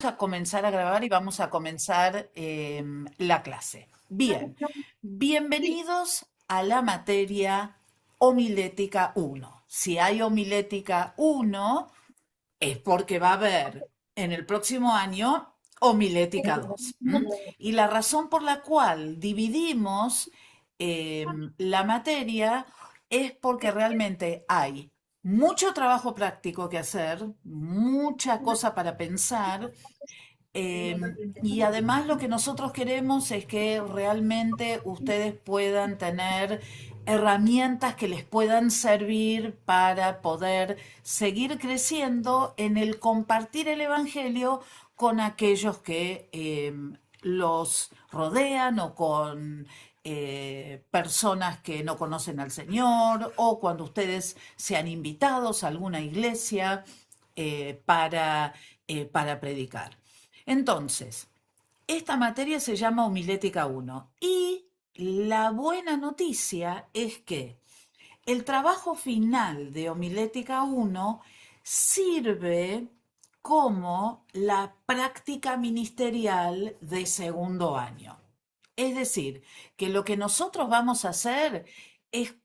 a comenzar a grabar y vamos a comenzar la clase. Bien, bienvenidos a la materia homilética 1. Si hay homilética 1, es porque va a haber en el próximo año homilética 2. Y la razón por la cual dividimos la materia es porque realmente hay mucho trabajo práctico que hacer, mucha cosa para pensar, y además lo que nosotros queremos es que realmente ustedes puedan tener herramientas que les puedan servir para poder seguir creciendo en el compartir el Evangelio con aquellos que los rodean o con personas que no conocen al Señor o cuando ustedes sean invitados a alguna iglesia para predicar. Entonces, esta materia se llama homilética 1 y la buena noticia es que el trabajo final de homilética 1 sirve como la práctica ministerial de segundo año. Es decir, que lo que nosotros vamos a hacer es,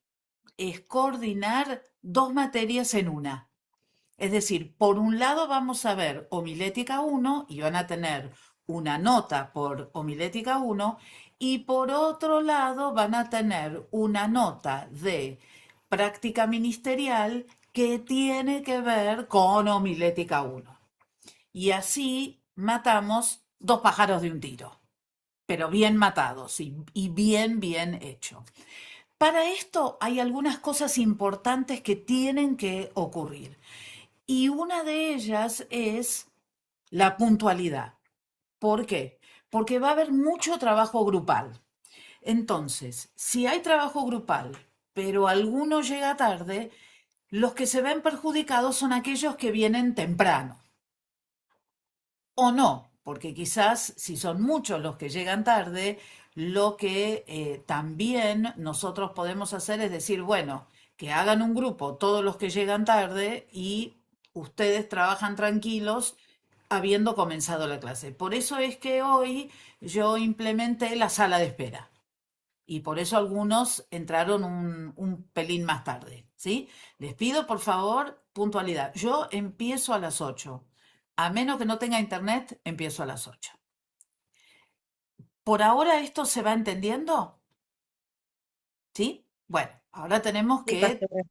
es coordinar dos materias en una. Es decir, por un lado vamos a ver homilética 1 y van a tener una nota por homilética 1 y por otro lado van a tener una nota de práctica ministerial que tiene que ver con homilética 1. Y así matamos dos pájaros de un tiro, pero bien matados y bien hecho. Para esto hay algunas cosas importantes que tienen que ocurrir. Y una de ellas es la puntualidad. ¿Por qué? Porque va a haber mucho trabajo grupal. Entonces, si hay trabajo grupal, pero alguno llega tarde, los que se ven perjudicados son aquellos que vienen temprano. O no, porque quizás si son muchos los que llegan tarde, lo que también nosotros podemos hacer es decir, bueno, que hagan un grupo todos los que llegan tarde y ustedes trabajan tranquilos habiendo comenzado la clase. Por eso es que hoy yo implementé la sala de espera. Y por eso algunos entraron un pelín más tarde, ¿sí? Les pido, por favor, puntualidad. Yo empiezo a las 8. A menos que no tenga internet, empiezo a las 8. ¿Por ahora esto se va entendiendo? ¿Sí? Bueno, ahora tenemos Sí, que pastora.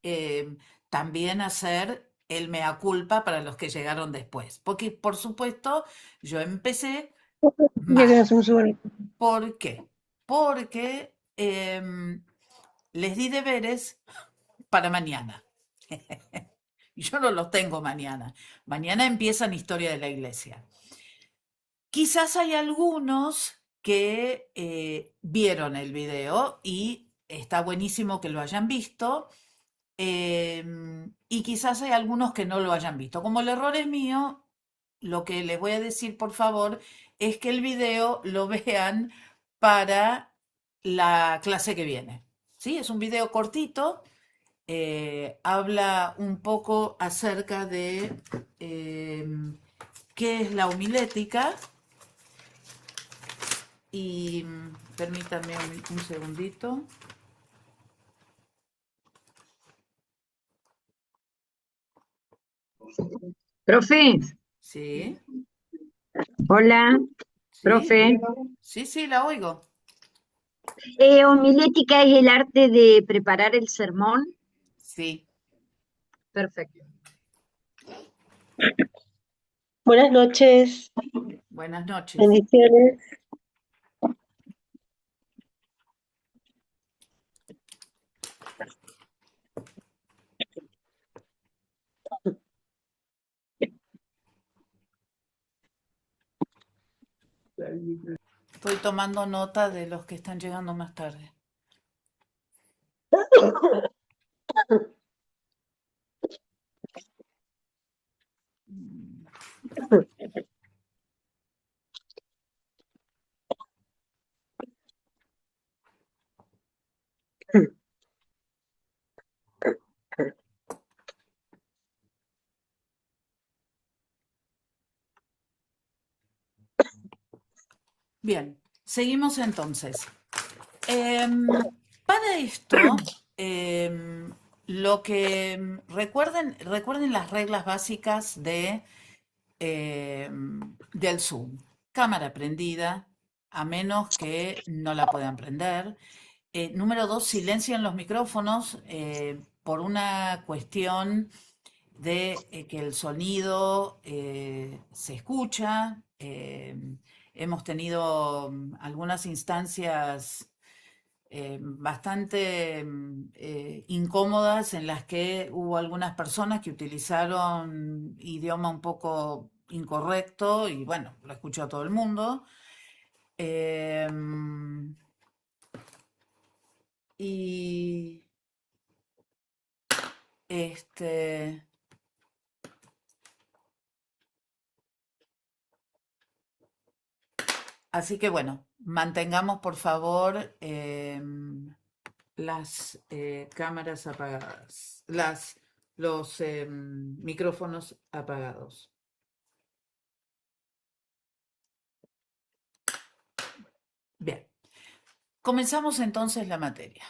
también hacer el mea culpa para los que llegaron después. Porque, por supuesto, yo empecé Ya que mal. no somos bonitos. ¿Por qué? Porque les di deberes para mañana. Yo no los tengo mañana. Mañana empiezan Historia de la Iglesia. Quizás hay algunos que vieron el video y está buenísimo que lo hayan visto. Y quizás hay algunos que no lo hayan visto. Como el error es mío, lo que les voy a decir, por favor, es que el video lo vean para la clase que viene. ¿Sí? Es un video cortito, habla un poco acerca de qué es la homilética y permítanme un segundito. Profe, Sí, hola, sí, profe. sí, la oigo. Homilética es el arte de preparar el sermón. Sí, Perfecto. Buenas noches, buenas noches. bendiciones. Estoy tomando nota de los que están llegando más tarde. Bien, seguimos entonces. Para esto, lo que recuerden las reglas básicas del Zoom. Cámara prendida, a menos que no la puedan prender. Número 2, silencian los micrófonos por una cuestión de que el sonido se escucha. Hemos tenido algunas instancias bastante incómodas en las que hubo algunas personas que utilizaron idioma un poco incorrecto y bueno, lo escuchó todo el mundo. Y este, así que bueno, mantengamos por favor las cámaras apagadas, los micrófonos apagados. Bien, comenzamos entonces la materia.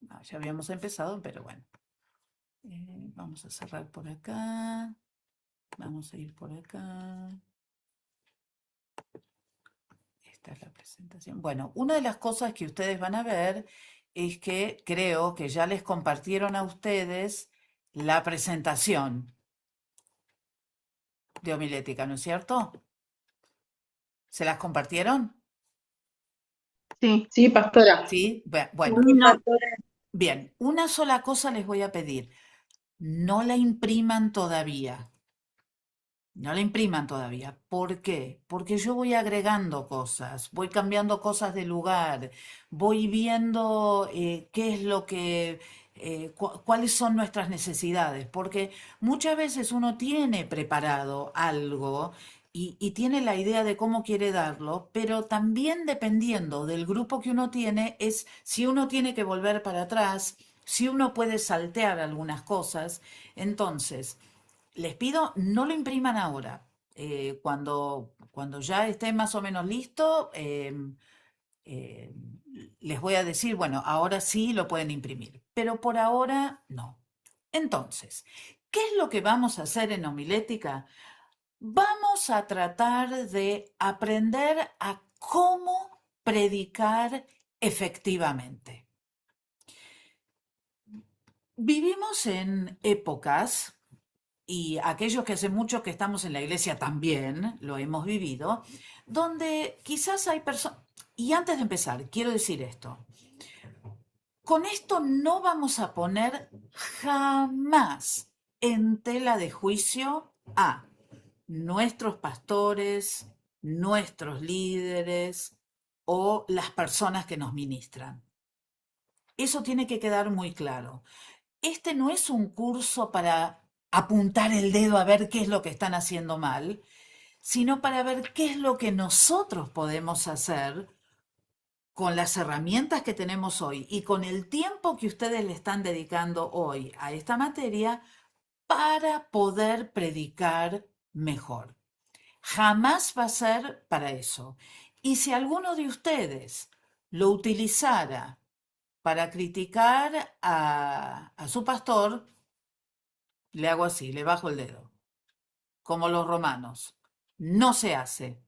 Ah, ya habíamos empezado, pero bueno. Vamos a cerrar por acá. Vamos a ir por acá. Esta es la presentación. Bueno, una de las cosas que ustedes van a ver es que creo que ya les compartieron a ustedes la presentación de homilética, ¿no es cierto? ¿Se las compartieron? Sí, Sí, pastora. Sí. a Bueno, mí no. bien. Una sola cosa les voy a pedir. No la impriman todavía. No la impriman todavía. ¿Por qué? Porque yo voy agregando cosas, voy cambiando cosas de lugar, voy viendo qué es lo que, cuáles son nuestras necesidades, porque muchas veces uno tiene preparado algo y tiene la idea de cómo quiere darlo, pero también dependiendo del grupo que uno tiene, es si uno tiene que volver para atrás, si uno puede saltear algunas cosas. Entonces, les pido, no lo impriman ahora. Cuando ya esté más o menos listo, eh, les voy a decir, bueno, ahora sí lo pueden imprimir, pero por ahora no. Entonces, ¿qué es lo que vamos a hacer en homilética? Vamos a tratar de aprender a cómo predicar efectivamente. Vivimos en épocas y aquellos que hace mucho que estamos en la iglesia también lo hemos vivido, donde quizás hay personas, y antes de empezar, quiero decir esto, con esto no vamos a poner jamás en tela de juicio a nuestros pastores, nuestros líderes o las personas que nos ministran. Eso tiene que quedar muy claro. Este no es un curso para apuntar el dedo a ver qué es lo que están haciendo mal, sino para ver qué es lo que nosotros podemos hacer con las herramientas que tenemos hoy y con el tiempo que ustedes le están dedicando hoy a esta materia para poder predicar mejor. Jamás va a ser para eso. Y si alguno de ustedes lo utilizara para criticar a su pastor, le hago así, le bajo el dedo, como los romanos. No se hace,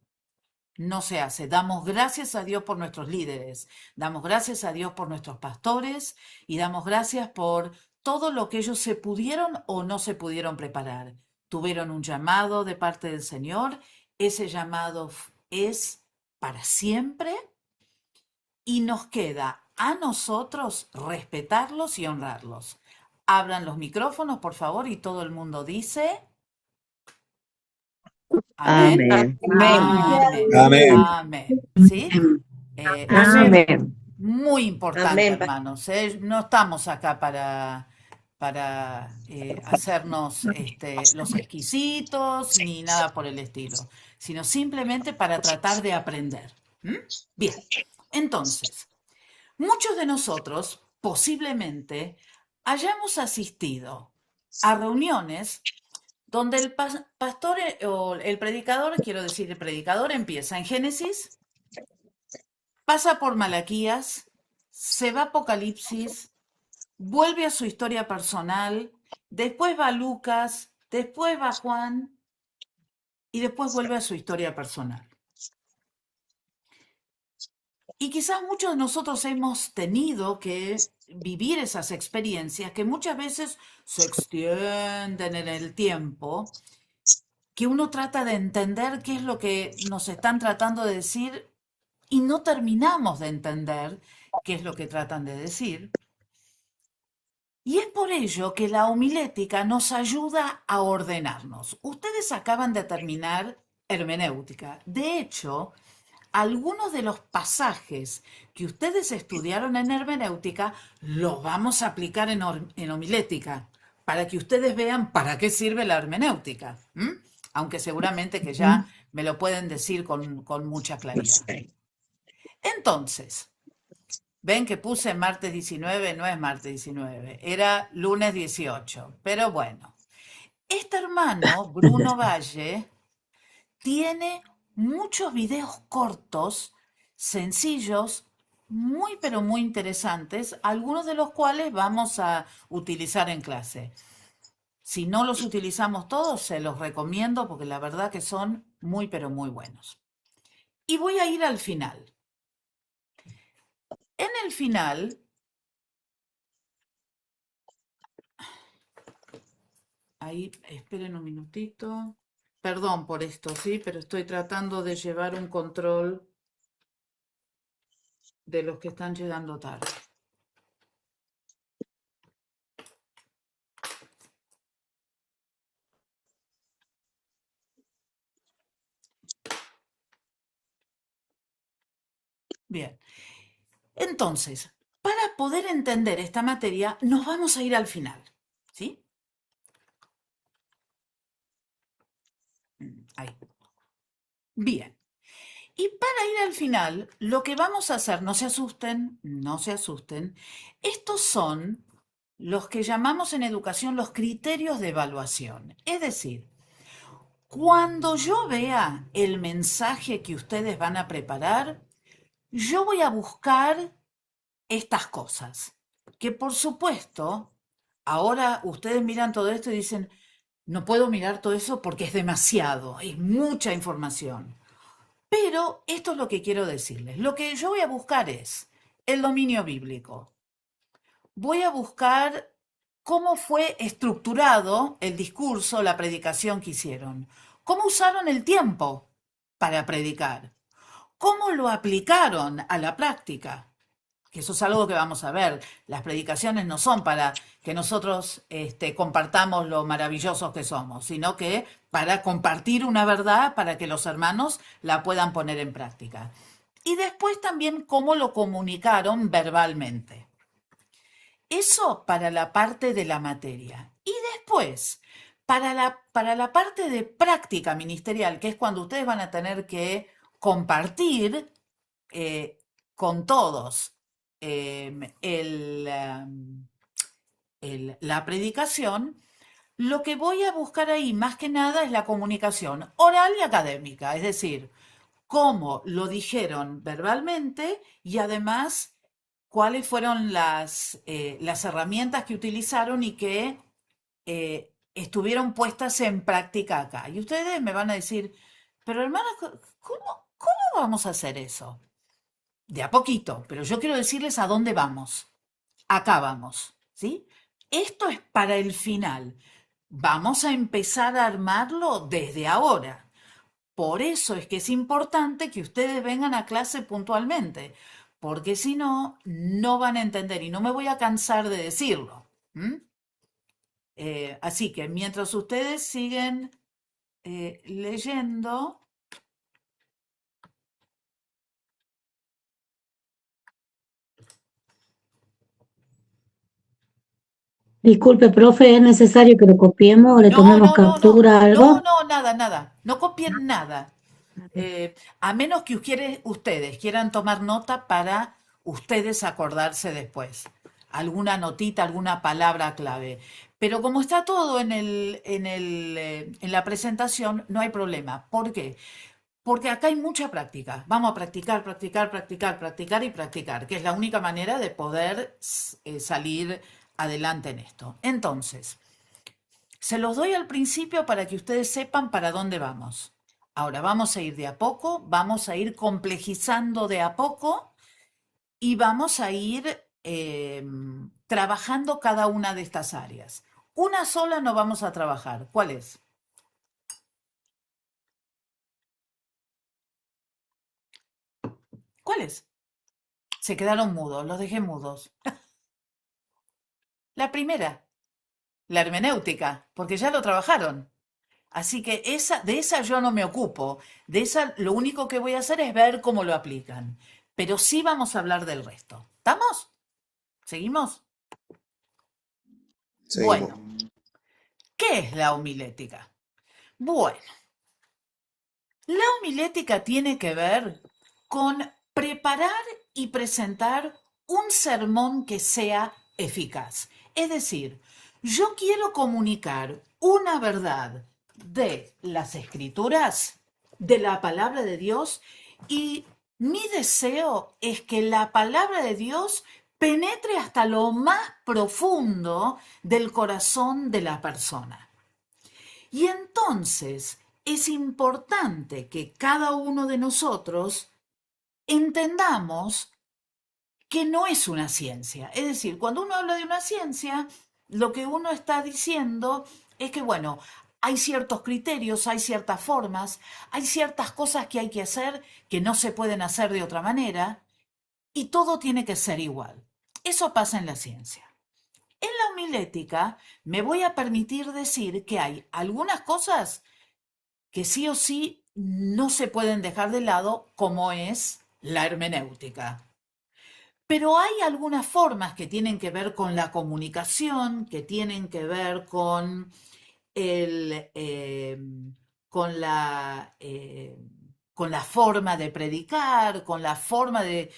no se hace. Damos gracias a Dios por nuestros líderes, damos gracias a Dios por nuestros pastores y damos gracias por todo lo que ellos se pudieron o no se pudieron preparar. Tuvieron un llamado de parte del Señor, ese llamado es para siempre y nos queda a nosotros respetarlos y honrarlos. Abran los micrófonos, por favor, y todo el mundo dice amén. Amén. Amén. Amén. Amén. ¿Sí? Eso es Amén. muy importante, Amén, hermanos. No estamos acá para hacernos los exquisitos ni nada por el estilo, sino simplemente para tratar de aprender. ¿Mm? Bien, entonces, muchos de nosotros posiblemente hayamos asistido a reuniones donde el pastor o el predicador, quiero decir, el predicador empieza en Génesis, pasa por Malaquías, se va a Apocalipsis, vuelve a su historia personal, después va a Lucas, después va a Juan y después vuelve a su historia personal. Y quizás muchos de nosotros hemos tenido que vivir esas experiencias que muchas veces se extienden en el tiempo, que uno trata de entender qué es lo que nos están tratando de decir y no terminamos de entender qué es lo que tratan de decir. Y es por ello que la homilética nos ayuda a ordenarnos. Ustedes acaban de terminar hermenéutica. De hecho, algunos de los pasajes que ustedes estudiaron en hermenéutica los vamos a aplicar en homilética, para que ustedes vean para qué sirve la hermenéutica. Aunque seguramente que ya me lo pueden decir con mucha claridad. Entonces, ven que puse martes 19, no es martes 19, era lunes 18. Pero bueno, este hermano, Bruno Valle, tiene muchos videos cortos, sencillos, muy pero muy interesantes, algunos de los cuales vamos a utilizar en clase. Si no los utilizamos todos, se los recomiendo porque la verdad que son muy pero muy buenos. Y voy a ir al final. En el final, ahí, esperen un minutito. Perdón por esto, sí, pero estoy tratando de llevar un control de los que están llegando tarde. Bien. Entonces, para poder entender esta materia, nos vamos a ir al final, ¿sí? Ahí. Bien. Y para ir al final, lo que vamos a hacer, no se asusten, no se asusten, estos son los que llamamos en educación los criterios de evaluación. Es decir, cuando yo vea el mensaje que ustedes van a preparar, yo voy a buscar estas cosas, que por supuesto, ahora ustedes miran todo esto y dicen, no puedo mirar todo eso porque es demasiado, es mucha información. Pero esto es lo que quiero decirles. Lo que yo voy a buscar es el dominio bíblico. Voy a buscar cómo fue estructurado el discurso, la predicación que hicieron. Cómo usaron el tiempo para predicar. Cómo lo aplicaron a la práctica. Que eso es algo que vamos a ver. Las predicaciones no son para que nosotros compartamos lo maravillosos que somos, sino que para compartir una verdad para que los hermanos la puedan poner en práctica. Y después también cómo lo comunicaron verbalmente. Eso para la parte de la materia. Y después, para la parte de práctica ministerial, que es cuando ustedes van a tener que compartir con todos la predicación, lo que voy a buscar ahí más que nada es la comunicación oral y académica, es decir, cómo lo dijeron verbalmente y además cuáles fueron las herramientas que utilizaron y que estuvieron puestas en práctica acá. Y ustedes me van a decir, pero hermana, ¿cómo vamos a hacer eso? De a poquito, pero yo quiero decirles a dónde vamos. Acá vamos, ¿sí? Esto es para el final. Vamos a empezar a armarlo desde ahora. Por eso es que es importante que ustedes vengan a clase puntualmente, porque si no, no van a entender y no me voy a cansar de decirlo. Así que mientras ustedes siguen leyendo... Disculpe, profe, ¿es necesario que lo copiemos o le tomemos captura algo? No, nada. No copien nada. A menos que ustedes quieran tomar nota para ustedes acordarse después. Alguna notita, alguna palabra clave. Pero como está todo en la presentación, no hay problema. ¿Por qué? Porque acá hay mucha práctica. Vamos a practicar, practicar, practicar, practicar y practicar, que es la única manera de poder salir adelante en esto. Entonces, se los doy al principio para que ustedes sepan para dónde vamos. Ahora vamos a ir de a poco, vamos a ir complejizando de a poco y vamos a ir trabajando cada una de estas áreas. Una sola no vamos a trabajar. ¿Cuál es? ¿Cuál es? Se quedaron mudos, los dejé mudos. La primera, la hermenéutica, porque ya lo trabajaron. Así que de esa yo no me ocupo. De esa lo único que voy a hacer es ver cómo lo aplican. Pero sí vamos a hablar del resto. ¿Estamos? ¿Seguimos? Seguimos. Bueno, ¿qué es la homilética? Bueno, la homilética tiene que ver con preparar y presentar un sermón que sea eficaz. Es decir, yo quiero comunicar una verdad de las escrituras, de la palabra de Dios, y mi deseo es que la palabra de Dios penetre hasta lo más profundo del corazón de la persona. Y entonces es importante que cada uno de nosotros entendamos que no es una ciencia. Es decir, cuando uno habla de una ciencia, lo que uno está diciendo es que, bueno, hay ciertos criterios, hay ciertas formas, hay ciertas cosas que hay que hacer que no se pueden hacer de otra manera y todo tiene que ser igual. Eso pasa en la ciencia. En la homilética me voy a permitir decir que hay algunas cosas que sí o sí no se pueden dejar de lado, como es la hermenéutica. Pero hay algunas formas que tienen que ver con la comunicación, que tienen que ver con, el, con la forma de predicar, con la forma de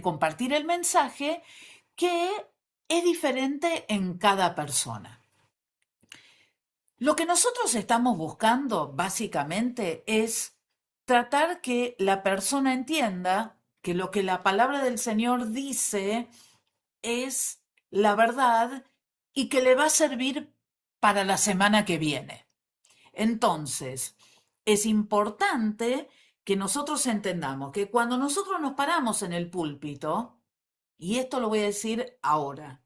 compartir el mensaje, que es diferente en cada persona. Lo que nosotros estamos buscando básicamente es tratar que la persona entienda que lo que la palabra del Señor dice es la verdad y que le va a servir para la semana que viene. Entonces, es importante que nosotros entendamos que cuando nosotros nos paramos en el púlpito, y esto lo voy a decir ahora,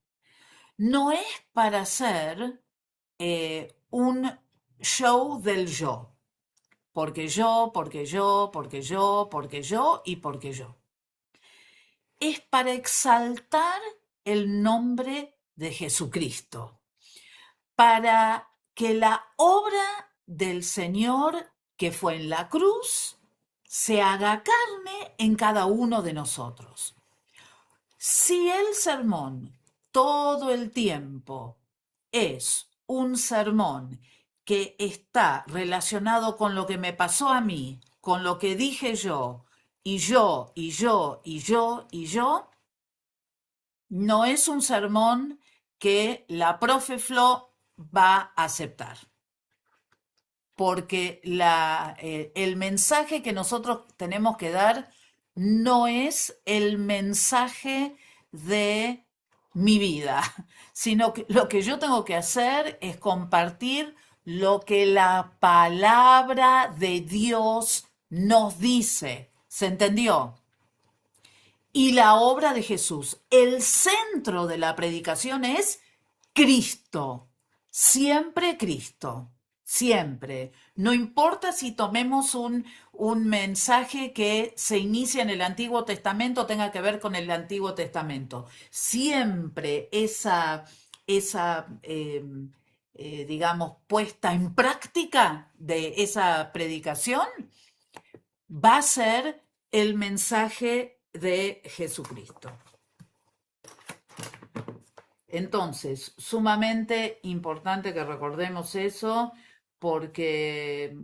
no es para hacer un show del yo. Porque yo, porque yo, porque yo, porque yo y porque yo. Es para exaltar el nombre de Jesucristo, para que la obra del Señor que fue en la cruz se haga carne en cada uno de nosotros. Si el sermón todo el tiempo es un sermón que está relacionado con lo que me pasó a mí, con lo que dije yo, y yo, y yo, y yo, y yo, no es un sermón que la profe Flo va a aceptar. Porque el mensaje que nosotros tenemos que dar no es el mensaje de mi vida, sino que lo que yo tengo que hacer es compartir lo que la palabra de Dios nos dice. ¿Se entendió? Y la obra de Jesús. El centro de la predicación es Cristo. Siempre Cristo. Siempre. No importa si tomemos un mensaje que se inicia en el Antiguo Testamento, tenga que ver con el Antiguo Testamento. Siempre digamos, puesta en práctica de esa predicación va a ser el mensaje de Jesucristo. Entonces, sumamente importante que recordemos eso, porque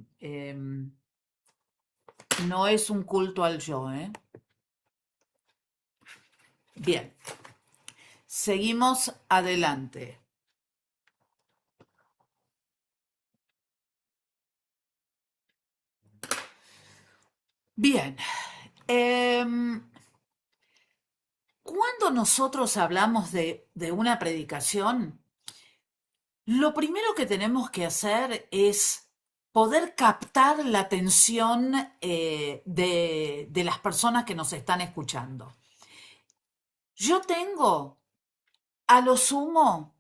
no es un culto al yo, ¿eh? Bien. Seguimos adelante. Bien. Cuando nosotros hablamos de una predicación, lo primero que tenemos que hacer es poder captar la atención de las personas que nos están escuchando. Yo tengo a lo sumo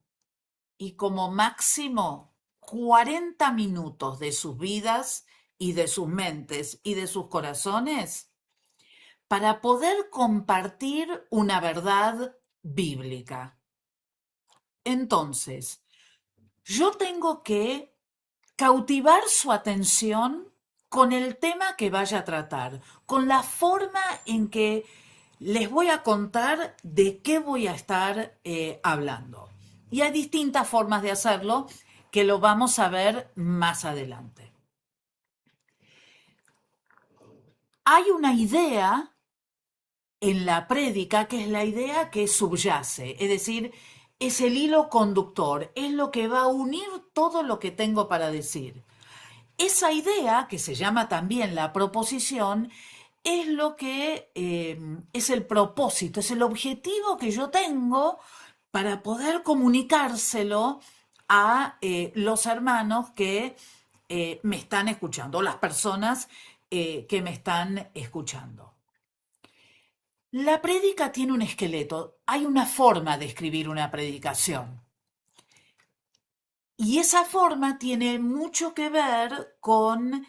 y como máximo 40 minutos de sus vidas y de sus mentes y de sus corazones para poder compartir una verdad bíblica. Entonces, yo tengo que cautivar su atención con el tema que vaya a tratar, con la forma en que les voy a contar de qué voy a estar hablando. Y hay distintas formas de hacerlo que lo vamos a ver más adelante. Hay una idea en la prédica que es la idea que subyace, es decir, es el hilo conductor, es lo que va a unir todo lo que tengo para decir. Esa idea, que se llama también la proposición, es lo que es el propósito, es el objetivo que yo tengo para poder comunicárselo a los hermanos que me están escuchando, las personas que me están escuchando. La prédica tiene un esqueleto, hay una forma de escribir una predicación. Y esa forma tiene mucho que ver con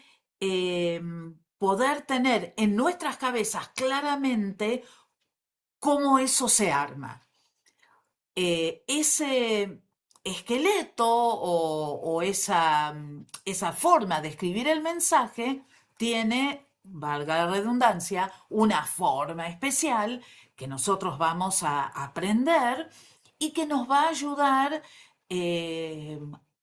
poder tener en nuestras cabezas claramente cómo eso se arma. Ese esqueleto o esa forma de escribir el mensaje tiene, valga la redundancia, una forma especial que nosotros vamos a aprender y que nos va a ayudar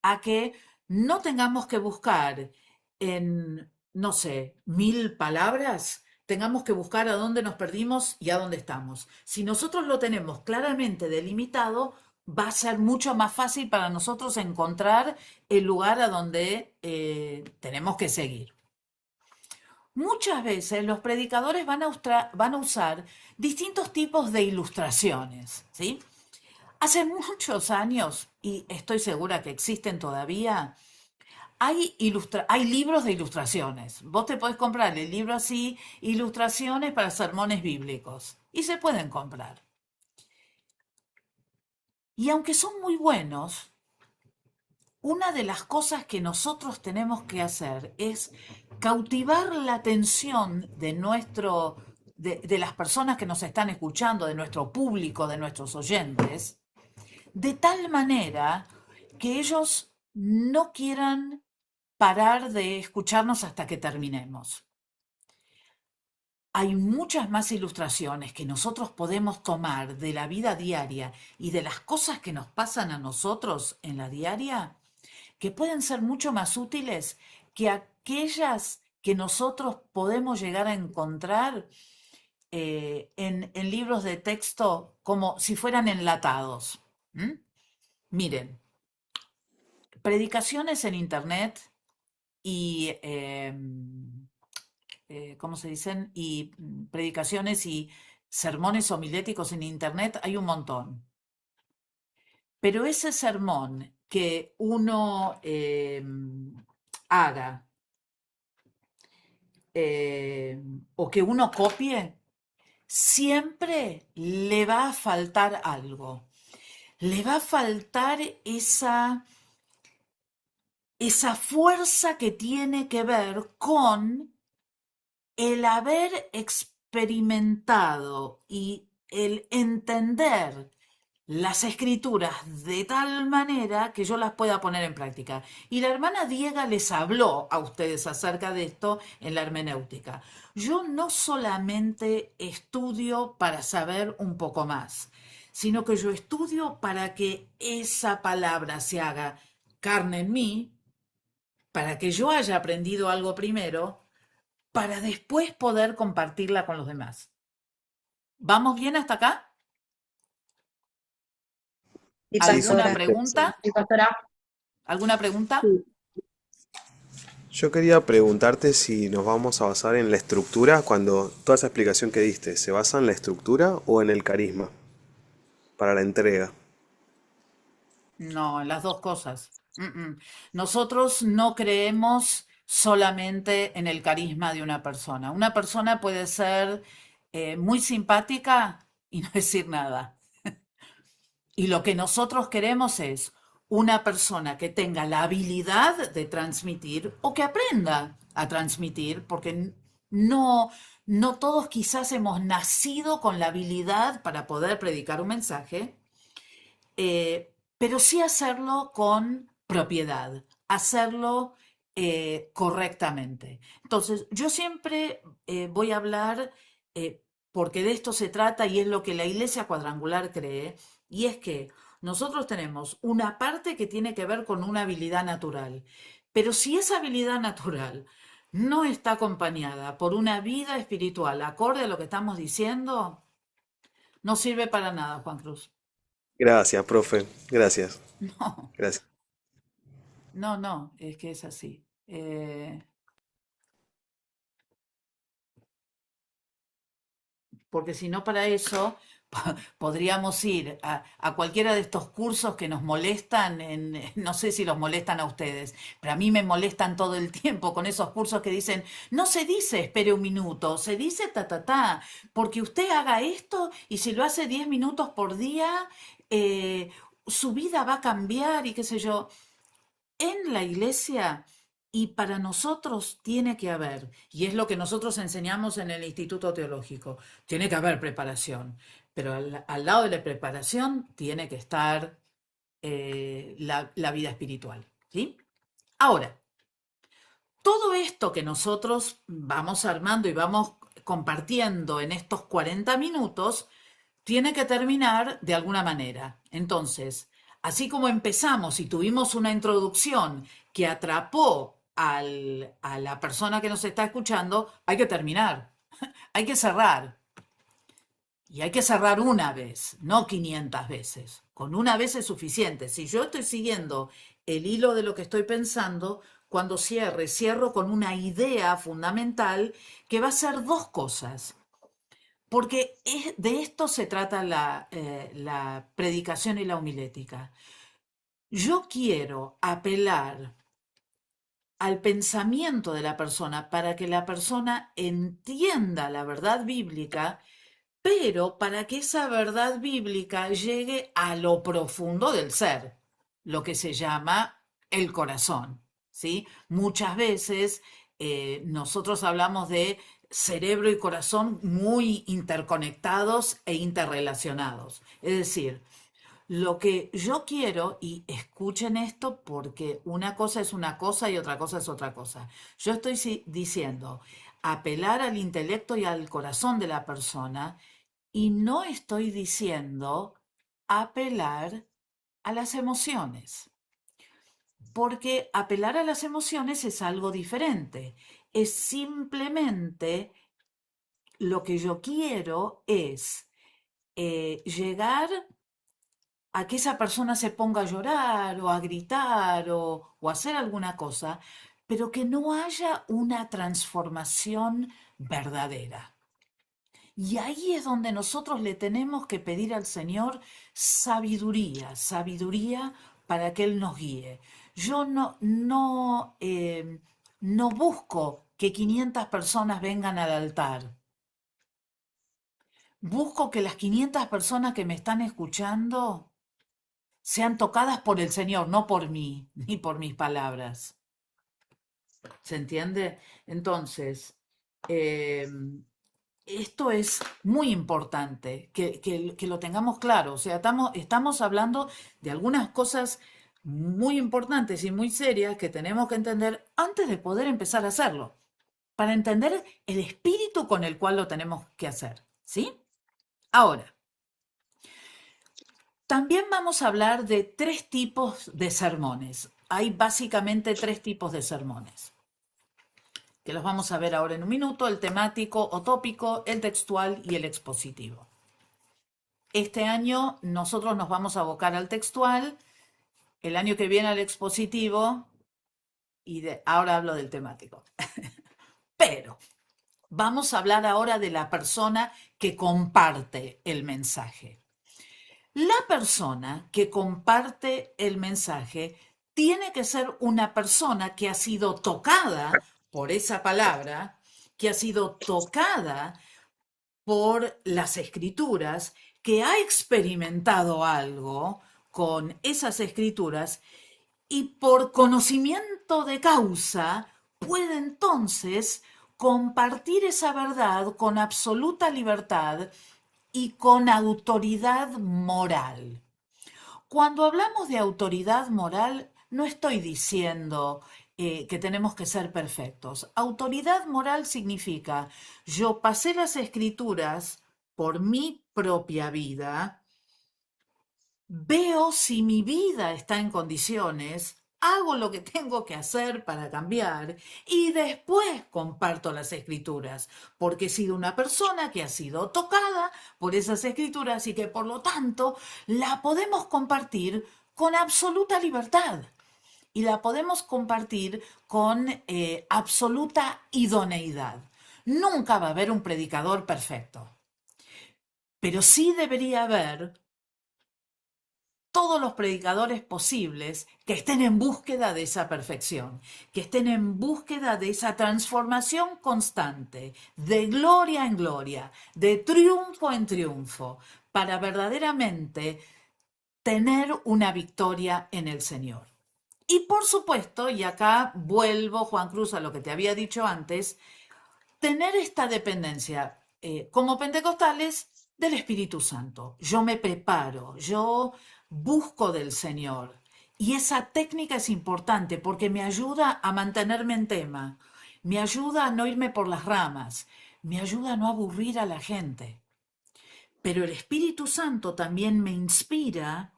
a que no tengamos que buscar en, no sé, 1000 palabras, tengamos que buscar a dónde nos perdimos y a dónde estamos. Si nosotros lo tenemos claramente delimitado, va a ser mucho más fácil para nosotros encontrar el lugar a donde tenemos que seguir. Muchas veces los predicadores van a usar distintos tipos de ilustraciones, ¿sí? Hace muchos años, y estoy segura que existen todavía, hay libros de ilustraciones. Vos te podés comprar el libro así, ilustraciones para sermones bíblicos, y se pueden comprar. Y aunque son muy buenos, una de las cosas que nosotros tenemos que hacer es cautivar la atención de las personas que nos están escuchando, de nuestro público, de nuestros oyentes, de tal manera que ellos no quieran parar de escucharnos hasta que terminemos. Hay muchas más ilustraciones que nosotros podemos tomar de la vida diaria y de las cosas que nos pasan a nosotros en la diaria que pueden ser mucho más útiles que aquellas que nosotros podemos llegar a encontrar en libros de texto como si fueran enlatados. Miren, predicaciones en internet y, ¿cómo se dicen? Y predicaciones y sermones homiléticos en internet hay un montón. Pero ese sermón que uno haga o que uno copie, siempre le va a faltar algo. Le va a faltar esa fuerza que tiene que ver con el haber experimentado y el entender las escrituras de tal manera que yo las pueda poner en práctica. Y la hermana Diega les habló a ustedes acerca de esto en la hermenéutica. Yo no solamente estudio para saber un poco más, sino que yo estudio para que esa palabra se haga carne en mí, para que yo haya aprendido algo primero, para después poder compartirla con los demás. ¿Vamos bien hasta acá? Sí, ¿Alguna pastora. pregunta? Sí, pastora. ¿Alguna pregunta? Sí. Yo quería preguntarte si nos vamos a basar en la estructura, cuando toda esa explicación que diste, ¿se basa en la estructura o en el carisma para la entrega? No, las dos cosas. Nosotros no creemos solamente en el carisma de una persona. Una persona puede ser muy simpática y no decir nada. Y lo que nosotros queremos es una persona que tenga la habilidad de transmitir o que aprenda a transmitir, porque no, no todos quizás hemos nacido con la habilidad para poder predicar un mensaje, pero sí hacerlo con propiedad, hacerlo correctamente. Entonces, yo siempre voy a hablar, eh, porque de esto se trata y es lo que la Iglesia Cuadrangular cree, y es que nosotros tenemos una parte que tiene que ver con una habilidad natural, pero si esa habilidad natural no está acompañada por una vida espiritual acorde a lo que estamos diciendo, no sirve para nada, Juan Cruz. Gracias, profe. Gracias. No. Gracias. No, no, es que es así. Porque si no para eso, podríamos ir a cualquiera de estos cursos que nos molestan, no sé si los molestan a ustedes, pero a mí me molestan todo el tiempo con esos cursos que dicen, no se dice espere un minuto, se dice ta, ta, ta, porque usted haga esto y si lo hace 10 minutos por día, su vida va a cambiar y qué sé yo. En la iglesia y para nosotros tiene que haber, y es lo que nosotros enseñamos en el Instituto Teológico, tiene que haber preparación, pero al lado de la preparación tiene que estar la vida espiritual, ¿sí? Ahora, todo esto que nosotros vamos armando y vamos compartiendo en estos 40 minutos, tiene que terminar de alguna manera. Entonces, así como empezamos y tuvimos una introducción que atrapó a la persona que nos está escuchando, hay que terminar, hay que cerrar. Y hay que cerrar una vez, no 500 veces. Con una vez es suficiente. Si yo estoy siguiendo el hilo de lo que estoy pensando, cuando cierro con una idea fundamental que va a ser dos cosas. Porque de esto se trata la predicación y la homilética. Yo quiero apelar al pensamiento de la persona para que la persona entienda la verdad bíblica, pero para que esa verdad bíblica llegue a lo profundo del ser, lo que se llama el corazón, ¿sí? Muchas veces nosotros hablamos de cerebro y corazón muy interconectados e interrelacionados. Es decir, lo que yo quiero, y escuchen esto porque una cosa es una cosa y otra cosa es otra cosa. Yo estoy diciendo apelar al intelecto y al corazón de la persona y no estoy diciendo apelar a las emociones, porque apelar a las emociones es algo diferente. Es simplemente lo que yo quiero es llegar a que esa persona se ponga a llorar o a gritar o hacer alguna cosa, pero que no haya una transformación verdadera. Y ahí es donde nosotros le tenemos que pedir al Señor sabiduría, sabiduría para que Él nos guíe. Yo no busco que 500 personas vengan al altar. Busco que las 500 personas que me están escuchando sean tocadas por el Señor, no por mí, ni por mis palabras. ¿Se entiende? Entonces, eh, esto es muy importante, que lo tengamos claro. O sea, estamos hablando de algunas cosas muy importantes y muy serias que tenemos que entender antes de poder empezar a hacerlo, para entender el espíritu con el cual lo tenemos que hacer. ¿Sí? Ahora, también vamos a hablar de 3 tipos de sermones. Hay básicamente 3 tipos de sermones, que los vamos a ver ahora en un minuto: el temático o tópico, el textual y el expositivo. Este año nosotros nos vamos a abocar al textual, el año que viene al expositivo y ahora hablo del temático. Pero vamos a hablar ahora de la persona que comparte el mensaje. La persona que comparte el mensaje tiene que ser una persona que ha sido tocada por esa palabra, que ha sido tocada por las escrituras, que ha experimentado algo con esas escrituras y por conocimiento de causa puede entonces compartir esa verdad con absoluta libertad y con autoridad moral. Cuando hablamos de autoridad moral, no estoy diciendo que tenemos que ser perfectos. Autoridad moral significa, yo pasé las escrituras por mi propia vida, veo si mi vida está en condiciones, hago lo que tengo que hacer para cambiar y después comparto las escrituras, porque he sido una persona que ha sido tocada por esas escrituras y que por lo tanto la podemos compartir con absoluta libertad y la podemos compartir con absoluta idoneidad. Nunca va a haber un predicador perfecto, pero sí debería haber todos los predicadores posibles que estén en búsqueda de esa perfección, que estén en búsqueda de esa transformación constante, de gloria en gloria, de triunfo en triunfo, para verdaderamente tener una victoria en el Señor. Y por supuesto, y acá vuelvo, Juan Cruz, a lo que te había dicho antes, tener esta dependencia como pentecostales del Espíritu Santo. Yo me preparo, yo busco del Señor. Y esa técnica es importante porque me ayuda a mantenerme en tema, me ayuda a no irme por las ramas, me ayuda a no aburrir a la gente. Pero el Espíritu Santo también me inspira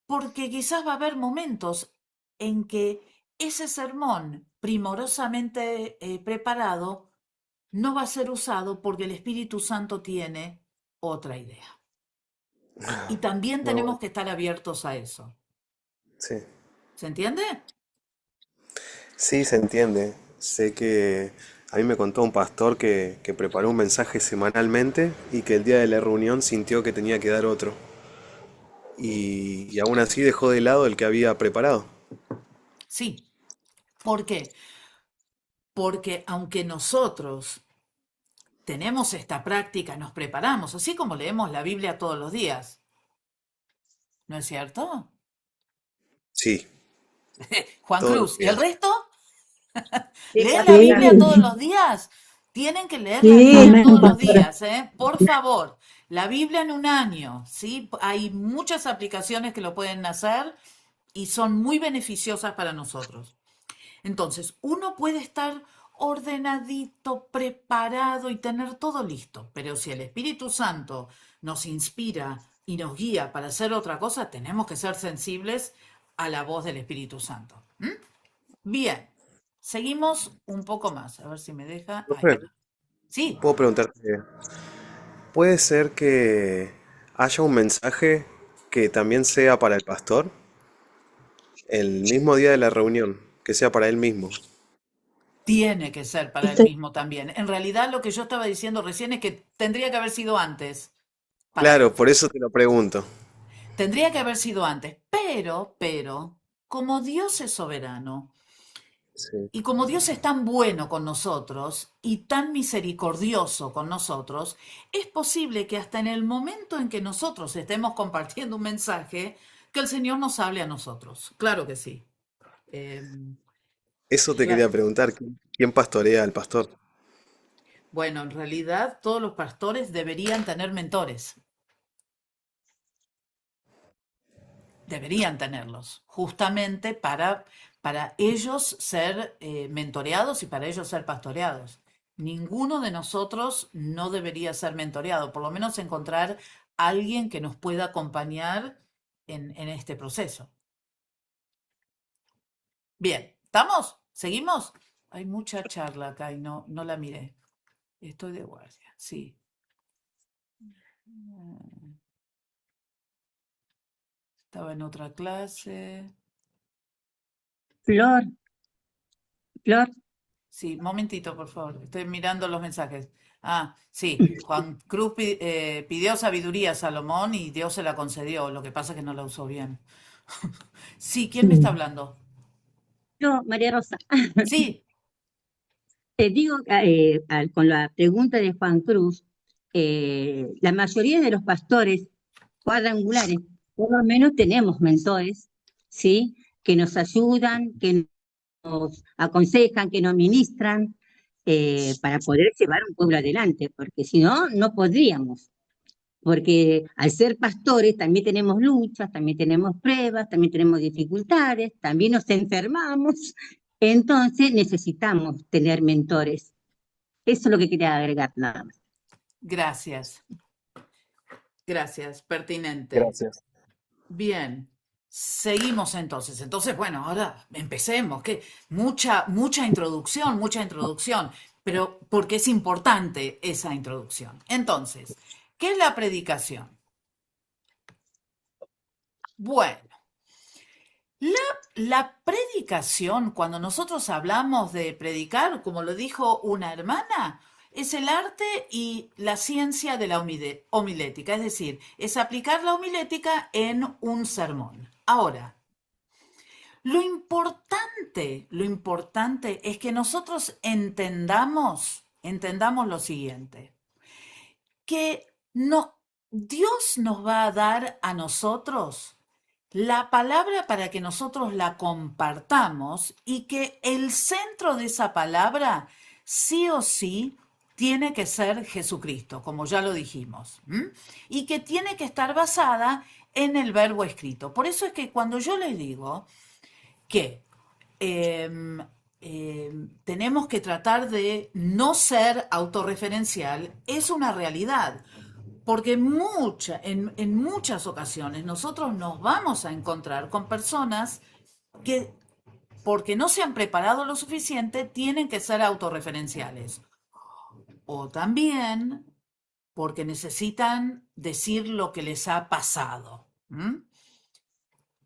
porque quizás va a haber momentos en que ese sermón primorosamente preparado no va a ser usado porque el Espíritu Santo tiene otra idea. Y también Muy bueno. tenemos que estar abiertos a eso. Sí. ¿Se entiende? Sí, se entiende. Sé que a mí me contó un pastor que preparó un mensaje semanalmente y que el día de la reunión sintió que tenía que dar otro. Y aún así dejó de lado el que había preparado. Sí. ¿Por qué? Porque aunque nosotros tenemos esta práctica, nos preparamos, así como leemos la Biblia todos los días, ¿no es cierto? Sí, Juan todos los Cruz, ¿y el días. resto? Sí, ¿Leen la Sí, Biblia todos prácticamente. los días? Tienen que leer la sí, Biblia amén, todos los pastora. días, ¿eh? Por favor. La Biblia en un año, ¿sí? Hay muchas aplicaciones que lo pueden hacer y son muy beneficiosas para nosotros. Entonces, uno puede estar ordenadito, preparado y tener todo listo, pero si el Espíritu Santo nos inspira y nos guía para hacer otra cosa, tenemos que ser sensibles a la voz del Espíritu Santo. ¿Mm? Bien, seguimos un poco más, a ver si me deja. Ahí Profe, está. Sí, puedo preguntarte, ¿puede ser que haya un mensaje que también sea para el pastor el mismo día de la reunión, que sea para él mismo? tiene que ser para él Este, mismo también. En realidad, lo que yo estaba diciendo recién es que tendría que haber sido antes. Para, Claro, por eso te lo pregunto. tendría que haber sido antes, pero, como Dios es soberano Sí. y como Dios es tan bueno con nosotros y tan misericordioso con nosotros, es posible que hasta en el momento en que nosotros estemos compartiendo un mensaje, que el Señor nos hable a nosotros. Claro que sí. Eh, Eso te cla- quería preguntar, ¿quién pastorea al pastor? bueno, en realidad todos los pastores deberían tener mentores. Deberían tenerlos, justamente para ellos ser mentoreados y para ellos ser pastoreados. Ninguno de nosotros no debería ser mentoreado, por lo menos encontrar alguien que nos pueda acompañar en este proceso. Bien, ¿estamos? ¿Seguimos? Hay mucha charla acá y no la miré. Estoy de guardia, sí. Estaba en otra clase. Flor, Flor, Sí, momentito, por favor. Estoy mirando los mensajes. Ah, sí. Juan Cruz pidió sabiduría a Salomón y Dios se la concedió. Lo que pasa es que no la usó bien. Sí, ¿quién me está Mm. hablando? yo, María Rosa, Sí, te digo, con la pregunta de Juan Cruz, la mayoría de los pastores cuadrangulares, por lo menos tenemos mentores, ¿sí? Que nos ayudan, que nos aconsejan, que nos ministran, para poder llevar un pueblo adelante, porque si no, no podríamos. Porque al ser pastores también tenemos luchas, también tenemos pruebas, también tenemos dificultades, también nos enfermamos, entonces necesitamos tener mentores. Eso es lo que quería agregar nada más. gracias. Gracias, pertinente. Gracias. Bien, seguimos entonces. Entonces, bueno, ahora empecemos. Que mucha introducción, pero porque es importante esa introducción. Entonces, ¿qué es la predicación? Bueno, la predicación, cuando nosotros hablamos de predicar, como lo dijo una hermana, es el arte y la ciencia de la homilética, es decir, es aplicar la homilética en un sermón. Ahora, lo importante es que nosotros entendamos lo siguiente, que no, Dios nos va a dar a nosotros la palabra para que nosotros la compartamos y que el centro de esa palabra sí o sí tiene que ser Jesucristo, como ya lo dijimos, ¿m? Y que tiene que estar basada en el verbo escrito. Por eso es que cuando yo les digo que em, tenemos que tratar de no ser autorreferencial, es una realidad. Porque en muchas ocasiones nosotros nos vamos a encontrar con personas que, porque no se han preparado lo suficiente, tienen que ser autorreferenciales. O también porque necesitan decir lo que les ha pasado. ¿M?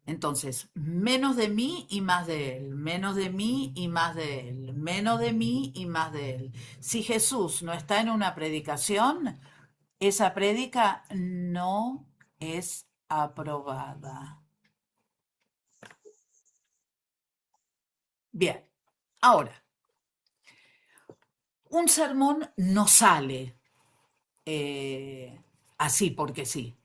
Entonces, menos de mí y más de él, menos de mí y más de él, menos de mí y más de él. Si Jesús no está en una predicación, esa prédica no es aprobada. Bien, ahora, un sermón no sale así porque sí,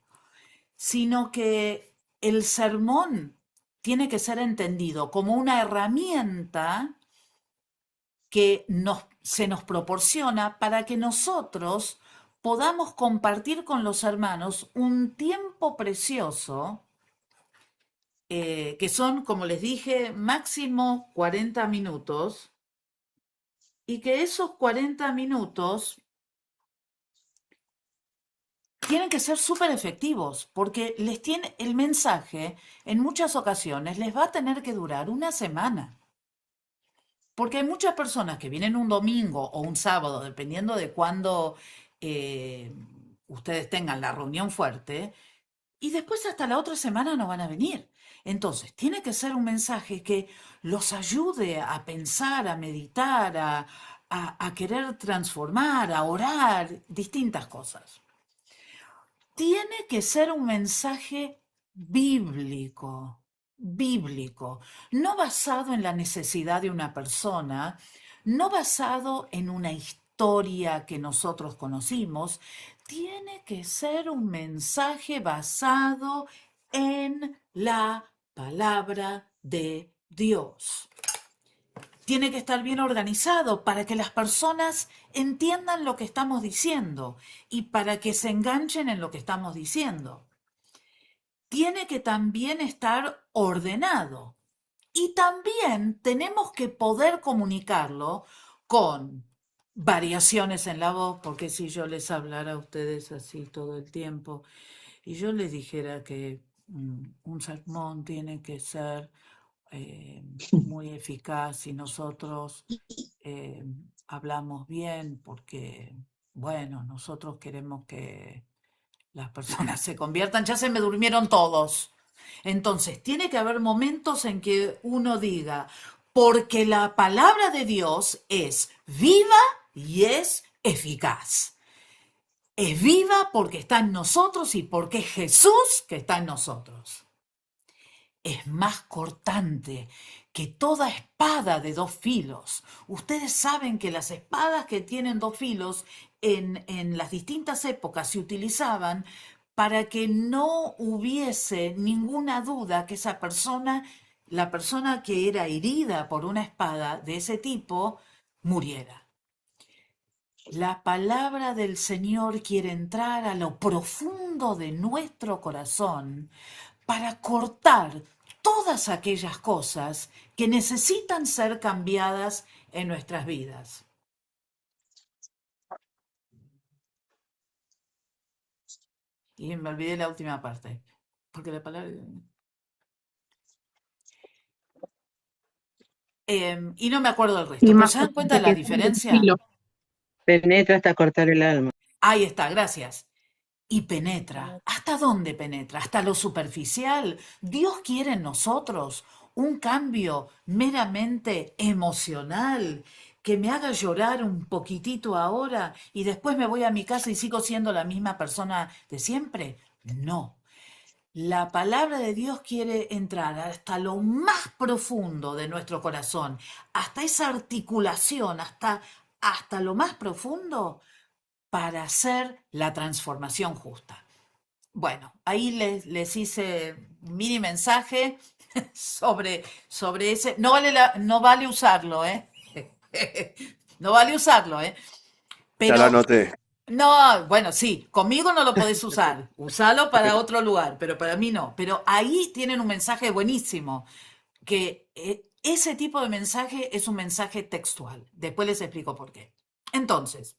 sino que el sermón tiene que ser entendido como una herramienta que se nos proporciona para que nosotros podamos compartir con los hermanos un tiempo precioso, que son, como les dije, máximo 40 minutos, y que esos 40 minutos tienen que ser súper efectivos, porque el mensaje en muchas ocasiones les va a tener que durar una semana. Porque hay muchas personas que vienen un domingo o un sábado, dependiendo de cuándo eh, ustedes tengan la reunión fuerte, y después hasta la otra semana no van a venir. Entonces, tiene que ser un mensaje que los ayude a pensar, a meditar, a querer transformar, a orar, distintas cosas. Tiene que ser un mensaje bíblico, bíblico, no basado en la necesidad de una persona, no basado en una historia que nosotros conocimos, tiene que ser un mensaje basado en la palabra de Dios. Tiene que estar bien organizado para que las personas entiendan lo que estamos diciendo y para que se enganchen en lo que estamos diciendo. Tiene que también estar ordenado y también tenemos que poder comunicarlo con variaciones en la voz, porque si yo les hablara a ustedes así todo el tiempo y yo les dijera que un sermón tiene que ser muy eficaz y nosotros eh, hablamos bien porque, bueno, nosotros queremos que las personas se conviertan. Ya se me durmieron todos. Entonces, tiene que haber momentos en que uno diga, porque la palabra de Dios es viva y es eficaz. Es viva porque está en nosotros y porque es Jesús que está en nosotros. Es más cortante que toda espada de dos filos. Ustedes saben que las espadas que tienen dos filos en las distintas épocas se utilizaban para que no hubiese ninguna duda que esa persona, la persona que era herida por una espada de ese tipo, muriera. La palabra del Señor quiere entrar a lo profundo de nuestro corazón para cortar todas aquellas cosas que necesitan ser cambiadas en nuestras vidas. Y me olvidé la última parte, porque la palabra... y no me acuerdo del resto, Y pero más ¿se dan cuenta de la potente que todo diferencia? filo, penetra hasta cortar el alma. Ahí está, gracias. Y penetra. ¿Hasta dónde penetra? ¿Hasta lo superficial? Dios quiere en nosotros un cambio meramente emocional, que me haga llorar un poquitito ahora y después me voy a mi casa y sigo siendo la misma persona de siempre. No. La palabra de Dios quiere entrar hasta lo más profundo de nuestro corazón, hasta esa articulación, hasta lo más profundo para hacer la transformación justa. Bueno, ahí les hice un mini mensaje sobre ese. No vale usarlo, ¿eh? No vale usarlo, ¿eh? Ya lo Pero, anoté. no, bueno, sí, conmigo no lo podés usar. Usalo para otro lugar, pero para mí no. Pero ahí tienen un mensaje buenísimo, que ese tipo de mensaje es un mensaje textual. Después les explico por qué. Entonces,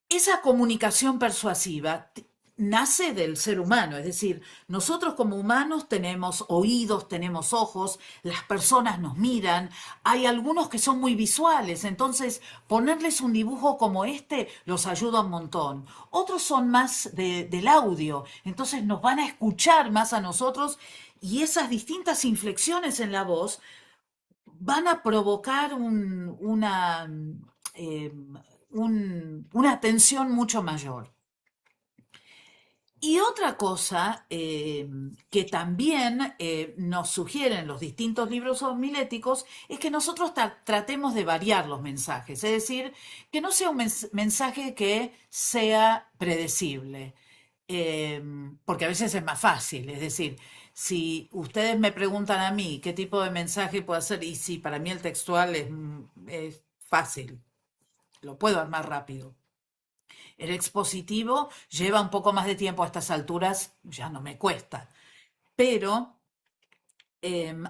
esa comunicación persuasiva nace del ser humano, es decir, nosotros como humanos tenemos oídos, tenemos ojos, las personas nos miran, hay algunos que son muy visuales, entonces ponerles un dibujo como este los ayuda un montón. Otros son más del audio, entonces nos van a escuchar más a nosotros y esas distintas inflexiones en la voz van a provocar eh, una tensión mucho mayor. Y otra cosa que también nos sugieren los distintos libros homiléticos es que nosotros tratemos de variar los mensajes, es decir, que no sea un mensaje que sea predecible, porque a veces es más fácil, es decir, si ustedes me preguntan a mí qué tipo de mensaje puedo hacer, y si para mí el textual es fácil, lo puedo armar rápido. El expositivo lleva un poco más de tiempo a estas alturas, ya no me cuesta. Pero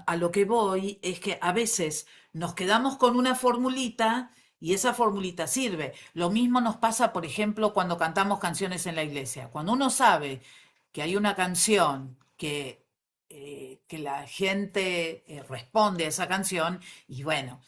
a lo que voy es que a veces nos quedamos con una formulita y esa formulita sirve. Lo mismo nos pasa, por ejemplo, cuando cantamos canciones en la iglesia. Cuando uno sabe que hay una canción que la gente responde a esa canción, y bueno,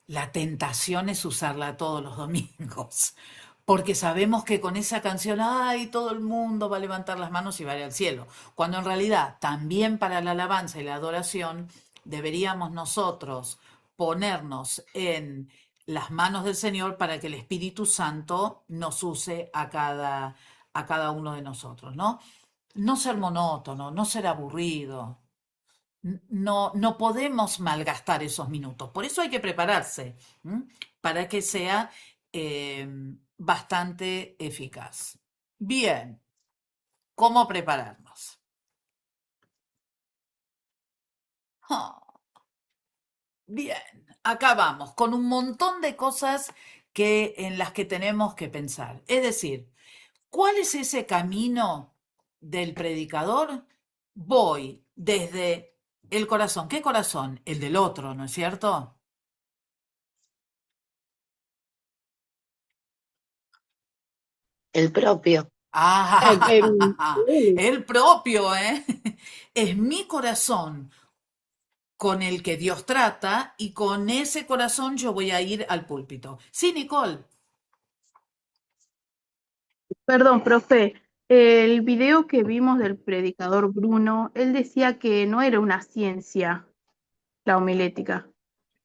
la tentación es usarla todos los domingos, porque sabemos que con esa canción, ay, todo el mundo va a levantar las manos y va a ir al cielo, cuando en realidad también para la alabanza y la adoración deberíamos nosotros ponernos en las manos del Señor para que el Espíritu Santo nos use a cada uno de nosotros, ¿no? No ser monótono, no ser aburrido, no podemos malgastar esos minutos. Por eso hay que prepararse, ¿m? Para que sea eh, bastante eficaz. Bien, ¿cómo prepararnos? Ah, bien, acá vamos, con un montón de cosas en las que tenemos que pensar. Es decir, ¿cuál es ese camino del predicador? Voy desde el corazón. ¿Qué corazón? El del otro, ¿no es cierto? El propio. Ah, el propio, ¿eh? Es mi corazón con el que Dios trata y con ese corazón yo voy a ir al púlpito. Sí, Nicole. Perdón, profe, El video que vimos del predicador Bruno, él decía que no era una ciencia la homilética.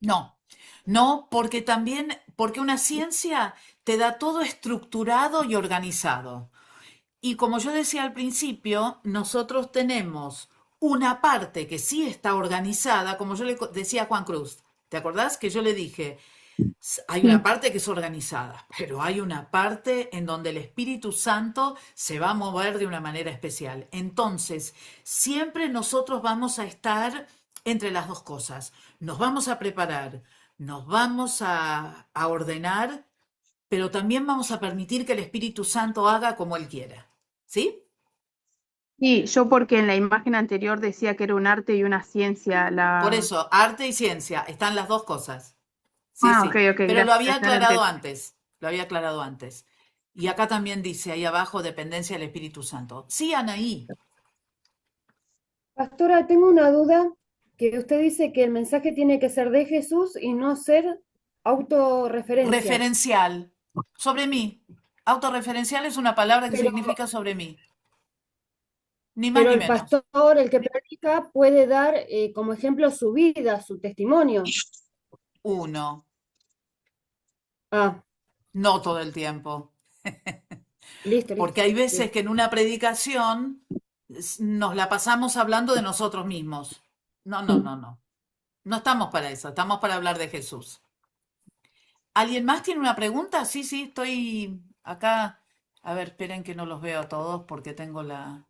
No, no, porque también, porque una ciencia te da todo estructurado y organizado. Y como yo decía al principio, nosotros tenemos una parte que sí está organizada, como yo le decía a Juan Cruz. ¿Te acordás que yo le dije, hay una Sí. parte que es organizada, pero hay una parte en donde el Espíritu Santo se va a mover de una manera especial? Entonces, siempre nosotros vamos a estar entre las dos cosas. Nos vamos a preparar, nos vamos a ordenar, pero también vamos a permitir que el Espíritu Santo haga como Él quiera. ¿Sí? Sí, yo porque en la imagen anterior decía que era un arte y una ciencia. Por eso, arte y ciencia, están las dos cosas. Sí, Ah, sí, ok, pero lo había gracias, ahora aclarado entendí. antes, lo había aclarado antes. Y acá también dice, ahí abajo, dependencia del Espíritu Santo. Sí, Anaí, Pastora, tengo una duda, que usted dice que el mensaje tiene que ser de Jesús y no ser autorreferencia. referencial, sobre mí. Autorreferencial es una palabra que Pero, significa sobre mí, ni más pero ni el menos. pastor, el que predica, puede dar como ejemplo su vida, su testimonio. Uno, Ah, no todo el tiempo. listo, Porque listo. hay veces Bien. que en una predicación nos la pasamos hablando de nosotros mismos. No, no, no, no. No estamos para eso, estamos para hablar de Jesús. ¿Alguien más tiene una pregunta? Sí, sí, estoy acá. A ver, esperen que no los veo a todos porque tengo la...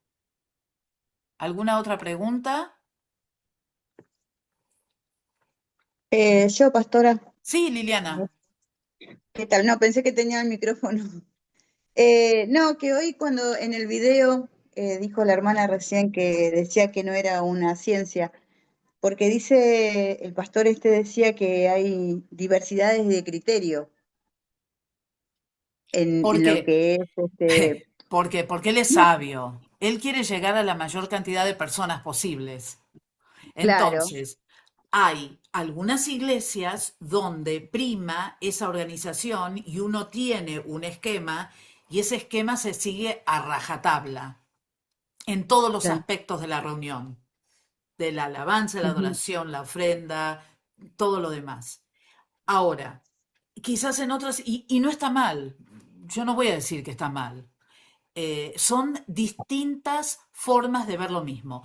¿Alguna otra pregunta? Yo, pastora, Sí, Liliana. ¿qué tal? No, pensé que tenía el micrófono. No, que hoy cuando en el video dijo la hermana recién que decía que no era una ciencia, porque dice, el pastor este decía que hay diversidades de criterio ¿Por en lo qué? que es Porque él es no, sabio. Él quiere llegar a la mayor cantidad de personas posibles. claro, Entonces, hay algunas iglesias donde prima esa organización y uno tiene un esquema y ese esquema se sigue a rajatabla en todos los claro, aspectos de la reunión, de la alabanza, la ujú, adoración, la ofrenda, todo lo demás. Ahora, quizás en otras, y no está mal, yo no voy a decir que está mal, son distintas formas de ver lo mismo.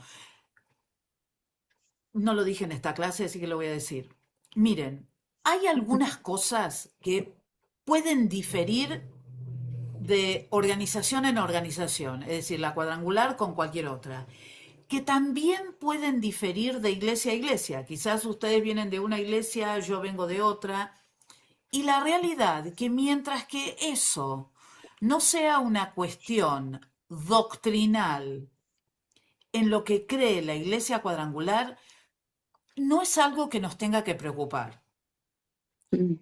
No lo dije en esta clase, así que lo voy a decir. Miren, hay algunas cosas que pueden diferir de organización en organización, es decir, la cuadrangular con cualquier otra, que también pueden diferir de iglesia a iglesia. Quizás ustedes vienen de una iglesia, yo vengo de otra, y la realidad que mientras que eso no sea una cuestión doctrinal en lo que cree la iglesia cuadrangular, no es algo que nos tenga que preocupar. mm,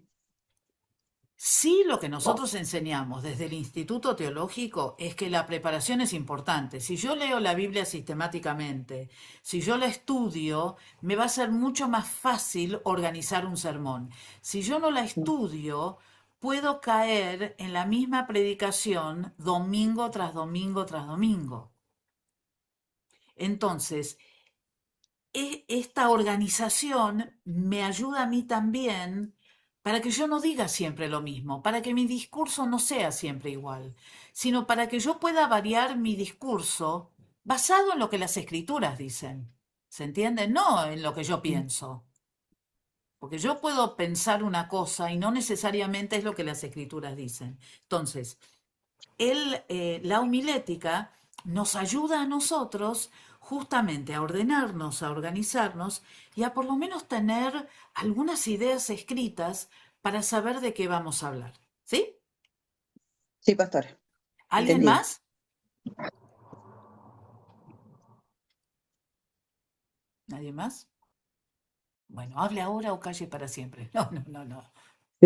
Sí, lo que nosotros enseñamos desde el Instituto Teológico es que la preparación es importante. Si yo leo la Biblia sistemáticamente, si yo la estudio, me va a ser mucho más fácil organizar un sermón. Si yo no la estudio, puedo caer en la misma predicación domingo tras domingo tras domingo. Entonces, esta organización me ayuda a mí también para que yo no diga siempre lo mismo, para que mi discurso no sea siempre igual, sino para que yo pueda variar mi discurso basado en lo que las escrituras dicen. ¿Se entiende? No en lo que yo mm, pienso. Porque yo puedo pensar una cosa y no necesariamente es lo que las escrituras dicen. Entonces, la homilética nos ayuda a nosotros justamente a ordenarnos, a organizarnos y a por lo menos tener algunas ideas escritas para saber de qué vamos a hablar. ¿Sí? sí, pastora, ¿Alguien entendido. más? ¿Nadie más? Bueno, hable ahora o calle para siempre. No, no, no, no.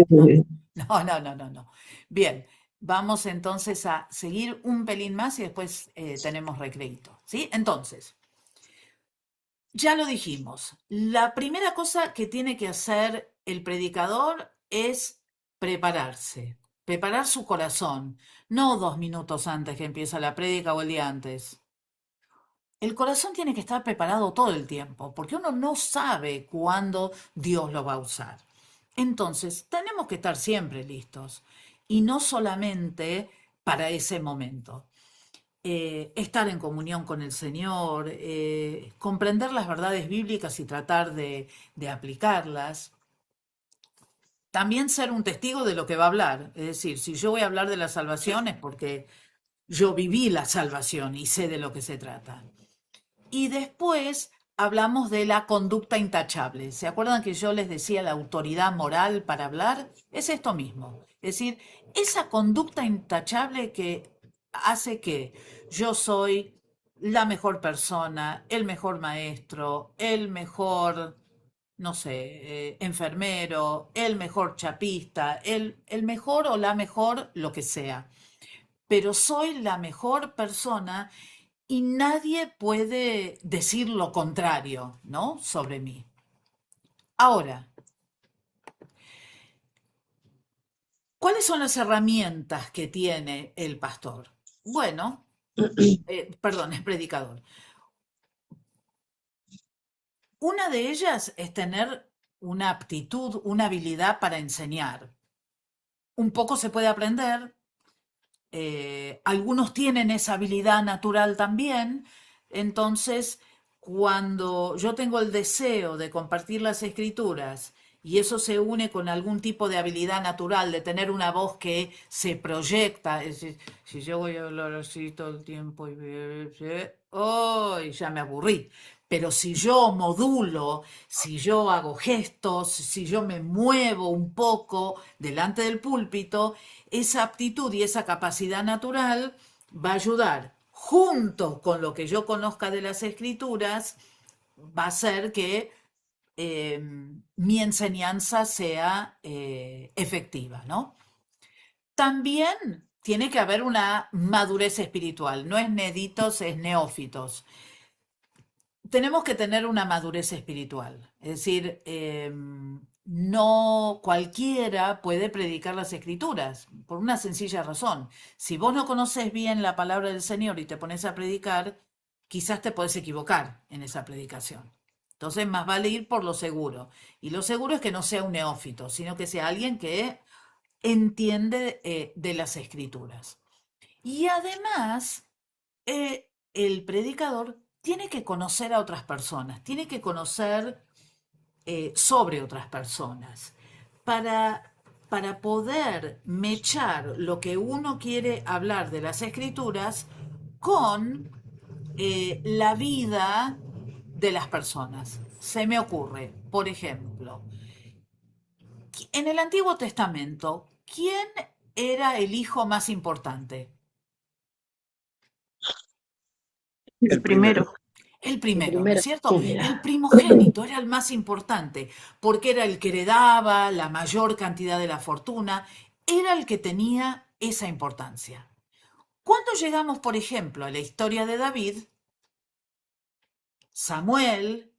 No, no, no, no, no, no. Bien, vamos entonces a seguir un pelín más y después tenemos recreíto. ¿Sí? Entonces, ya lo dijimos. La primera cosa que tiene que hacer el predicador es prepararse. preparar su corazón, no 2 minutos antes que empieza la prédica o el día antes. El corazón tiene que estar preparado todo el tiempo, porque uno no sabe cuándo Dios lo va a usar. Entonces, tenemos que estar siempre listos, y no solamente para ese momento. Estar en comunión con el Señor, comprender las verdades bíblicas y tratar de aplicarlas. También ser un testigo de lo que va a hablar. Es decir, si yo voy a hablar de la salvación es porque yo viví la salvación y sé de lo que se trata. Y después hablamos de la conducta intachable. ¿Se acuerdan que yo les decía la autoridad moral para hablar? Es esto mismo. Es decir, esa conducta intachable que hace que yo soy la mejor persona, el mejor maestro, el mejor, no sé, enfermero, el mejor chapista, el mejor o la mejor, lo que sea. Pero soy la mejor persona y nadie puede decir lo contrario, ¿no? Sobre mí. Ahora, ¿cuáles son las herramientas que tiene el pastor? Bueno, perdón, el predicador. Una de ellas es tener una aptitud, una habilidad para enseñar. Un poco se puede aprender. Algunos tienen esa habilidad natural también. Entonces, cuando yo tengo el deseo de compartir las escrituras y eso se une con algún tipo de habilidad natural, de tener una voz que se proyecta, es decir, si yo voy a hablar así todo el tiempo y ya me aburrí. Pero si yo modulo, si yo hago gestos, si yo me muevo un poco delante del púlpito, esa aptitud y esa capacidad natural va a ayudar, junto con lo que yo conozca de las escrituras, va a hacer que mi enseñanza sea efectiva, ¿no? También tiene que haber una madurez espiritual, no es neditos, es neófitos. Tenemos que tener una madurez espiritual, es decir, no cualquiera puede predicar las escrituras, por una sencilla razón. Si vos no conoces bien la palabra del Señor y te pones a predicar, quizás te podés equivocar en esa predicación. Entonces, más vale ir por lo seguro. Y lo seguro es que no sea un neófito, sino que sea alguien que entiende de las escrituras. Y además, el predicador tiene que conocer a otras personas, tiene que conocer sobre otras personas para poder mechar lo que uno quiere hablar de las escrituras con la vida de las personas. Se me ocurre, por ejemplo, en el Antiguo Testamento, ¿quién era el hijo más importante? El primero. El primero, ¿no es cierto? El primogénito era el más importante, porque era el que heredaba la mayor cantidad de la fortuna, era el que tenía esa importancia. Cuando llegamos, por ejemplo, a la historia de David, Samuel,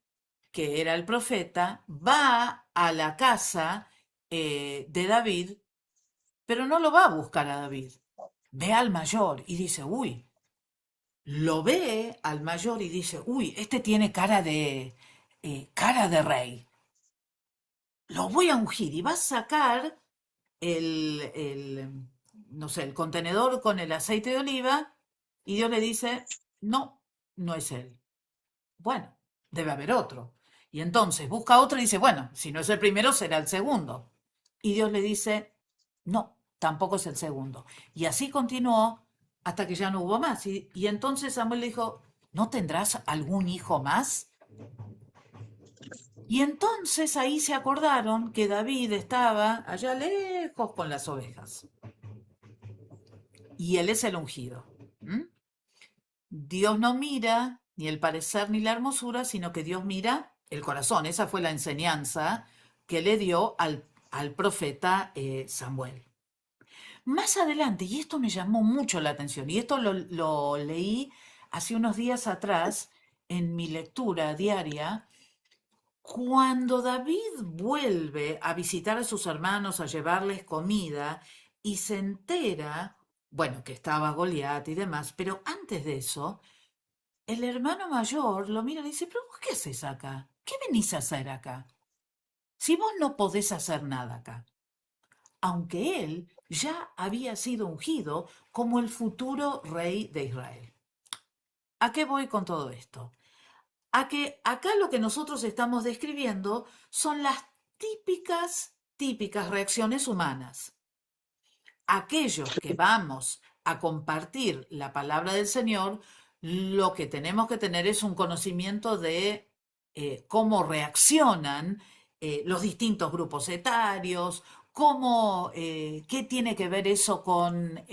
que era el profeta, va a la casa de David, pero no lo va a buscar a David, ve al mayor y dice, uy, lo ve al mayor y dice, uy, este tiene cara de rey. Lo voy a ungir y va a sacar no sé, el contenedor con el aceite de oliva y Dios le dice, no, no es él. Bueno, debe haber otro. Y entonces busca otro y dice, bueno, si no es el primero, será el segundo. Y Dios le dice, no, tampoco es el segundo. Y así continuó hasta que ya no hubo más. Y entonces Samuel le dijo, ¿no tendrás algún hijo más? Y entonces ahí se acordaron que David estaba allá lejos con las ovejas. Y él es el ungido. Dios no mira ni el parecer ni la hermosura, sino que Dios mira el corazón. Esa fue la enseñanza que le dio al profeta Samuel. Más adelante, y esto me llamó mucho la atención, y esto lo leí hace unos días atrás en mi lectura diaria, cuando David vuelve a visitar a sus hermanos, a llevarles comida, y se entera, bueno, que estaba Goliat y demás, pero antes de eso, el hermano mayor lo mira y le dice, pero vos qué haces acá? ¿Qué venís a hacer acá? Si vos no podés hacer nada acá. Aunque él ya había sido ungido como el futuro rey de Israel. ¿A qué voy con todo esto? A que acá lo que nosotros estamos describiendo son las típicas reacciones humanas. Aquellos que vamos a compartir la palabra del Señor, lo que tenemos que tener es un conocimiento de cómo reaccionan los distintos grupos etarios, qué tiene que ver eso con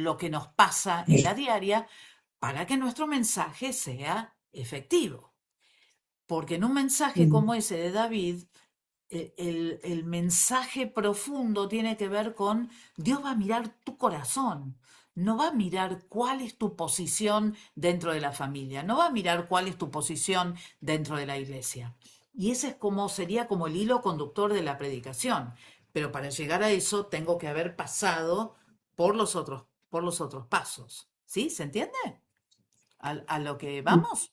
lo que nos pasa en la diaria, para que nuestro mensaje sea efectivo. Porque en un mensaje como ese de David, el mensaje profundo tiene que ver con Dios va a mirar tu corazón, no va a mirar cuál es tu posición dentro de la familia, no va a mirar cuál es tu posición dentro de la iglesia. Y ese sería como el hilo conductor de la predicación. Pero para llegar a eso tengo que haber pasado por los otros pasos. ¿Sí? ¿Se entiende? ¿A lo que vamos?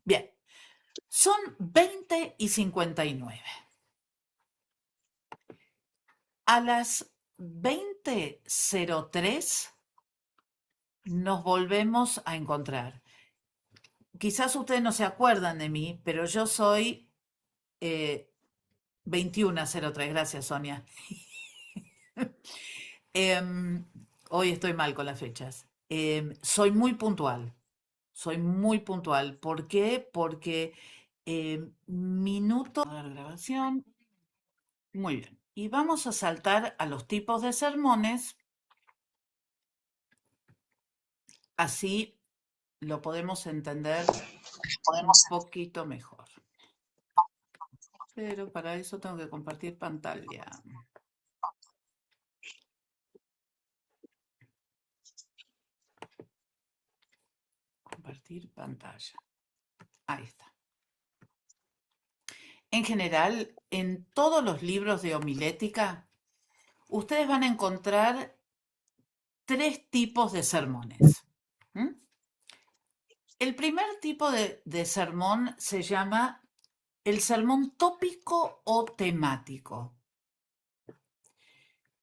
Bien. Son 20:59. A las 20:03 nos volvemos a encontrar. Quizás ustedes no se acuerdan de mí, pero yo soy 21:03. Gracias, Sonia. Hoy estoy mal con las fechas. Soy muy puntual. ¿Por qué? Porque minuto de grabación. Muy bien. Y vamos a saltar a los tipos de sermones. Así lo podemos entender un poquito mejor. Pero para eso tengo que compartir pantalla. Compartir pantalla. Ahí está. En general, en todos los libros de homilética, ustedes van a encontrar 3 tipos de sermones. El primer tipo de sermón se llama el sermón tópico o temático,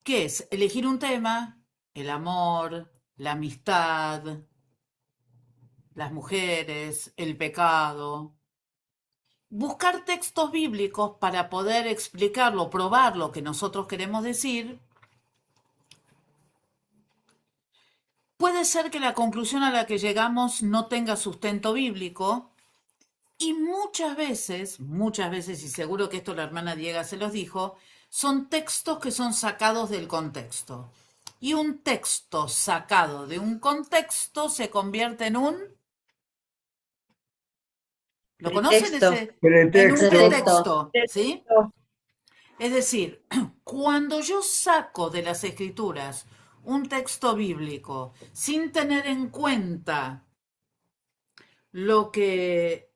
que es elegir un tema, el amor, la amistad, las mujeres, el pecado, buscar textos bíblicos para poder explicarlo, probar lo que nosotros queremos decir. Puede ser que la conclusión a la que llegamos no tenga sustento bíblico y muchas veces, y seguro que esto la hermana Diega se los dijo, son textos que son sacados del contexto. Y un texto sacado de un contexto se convierte en un... ¿Lo conocen ese? En un pretexto, ¿sí? Es decir, cuando yo saco de las Escrituras un texto bíblico sin tener en cuenta lo que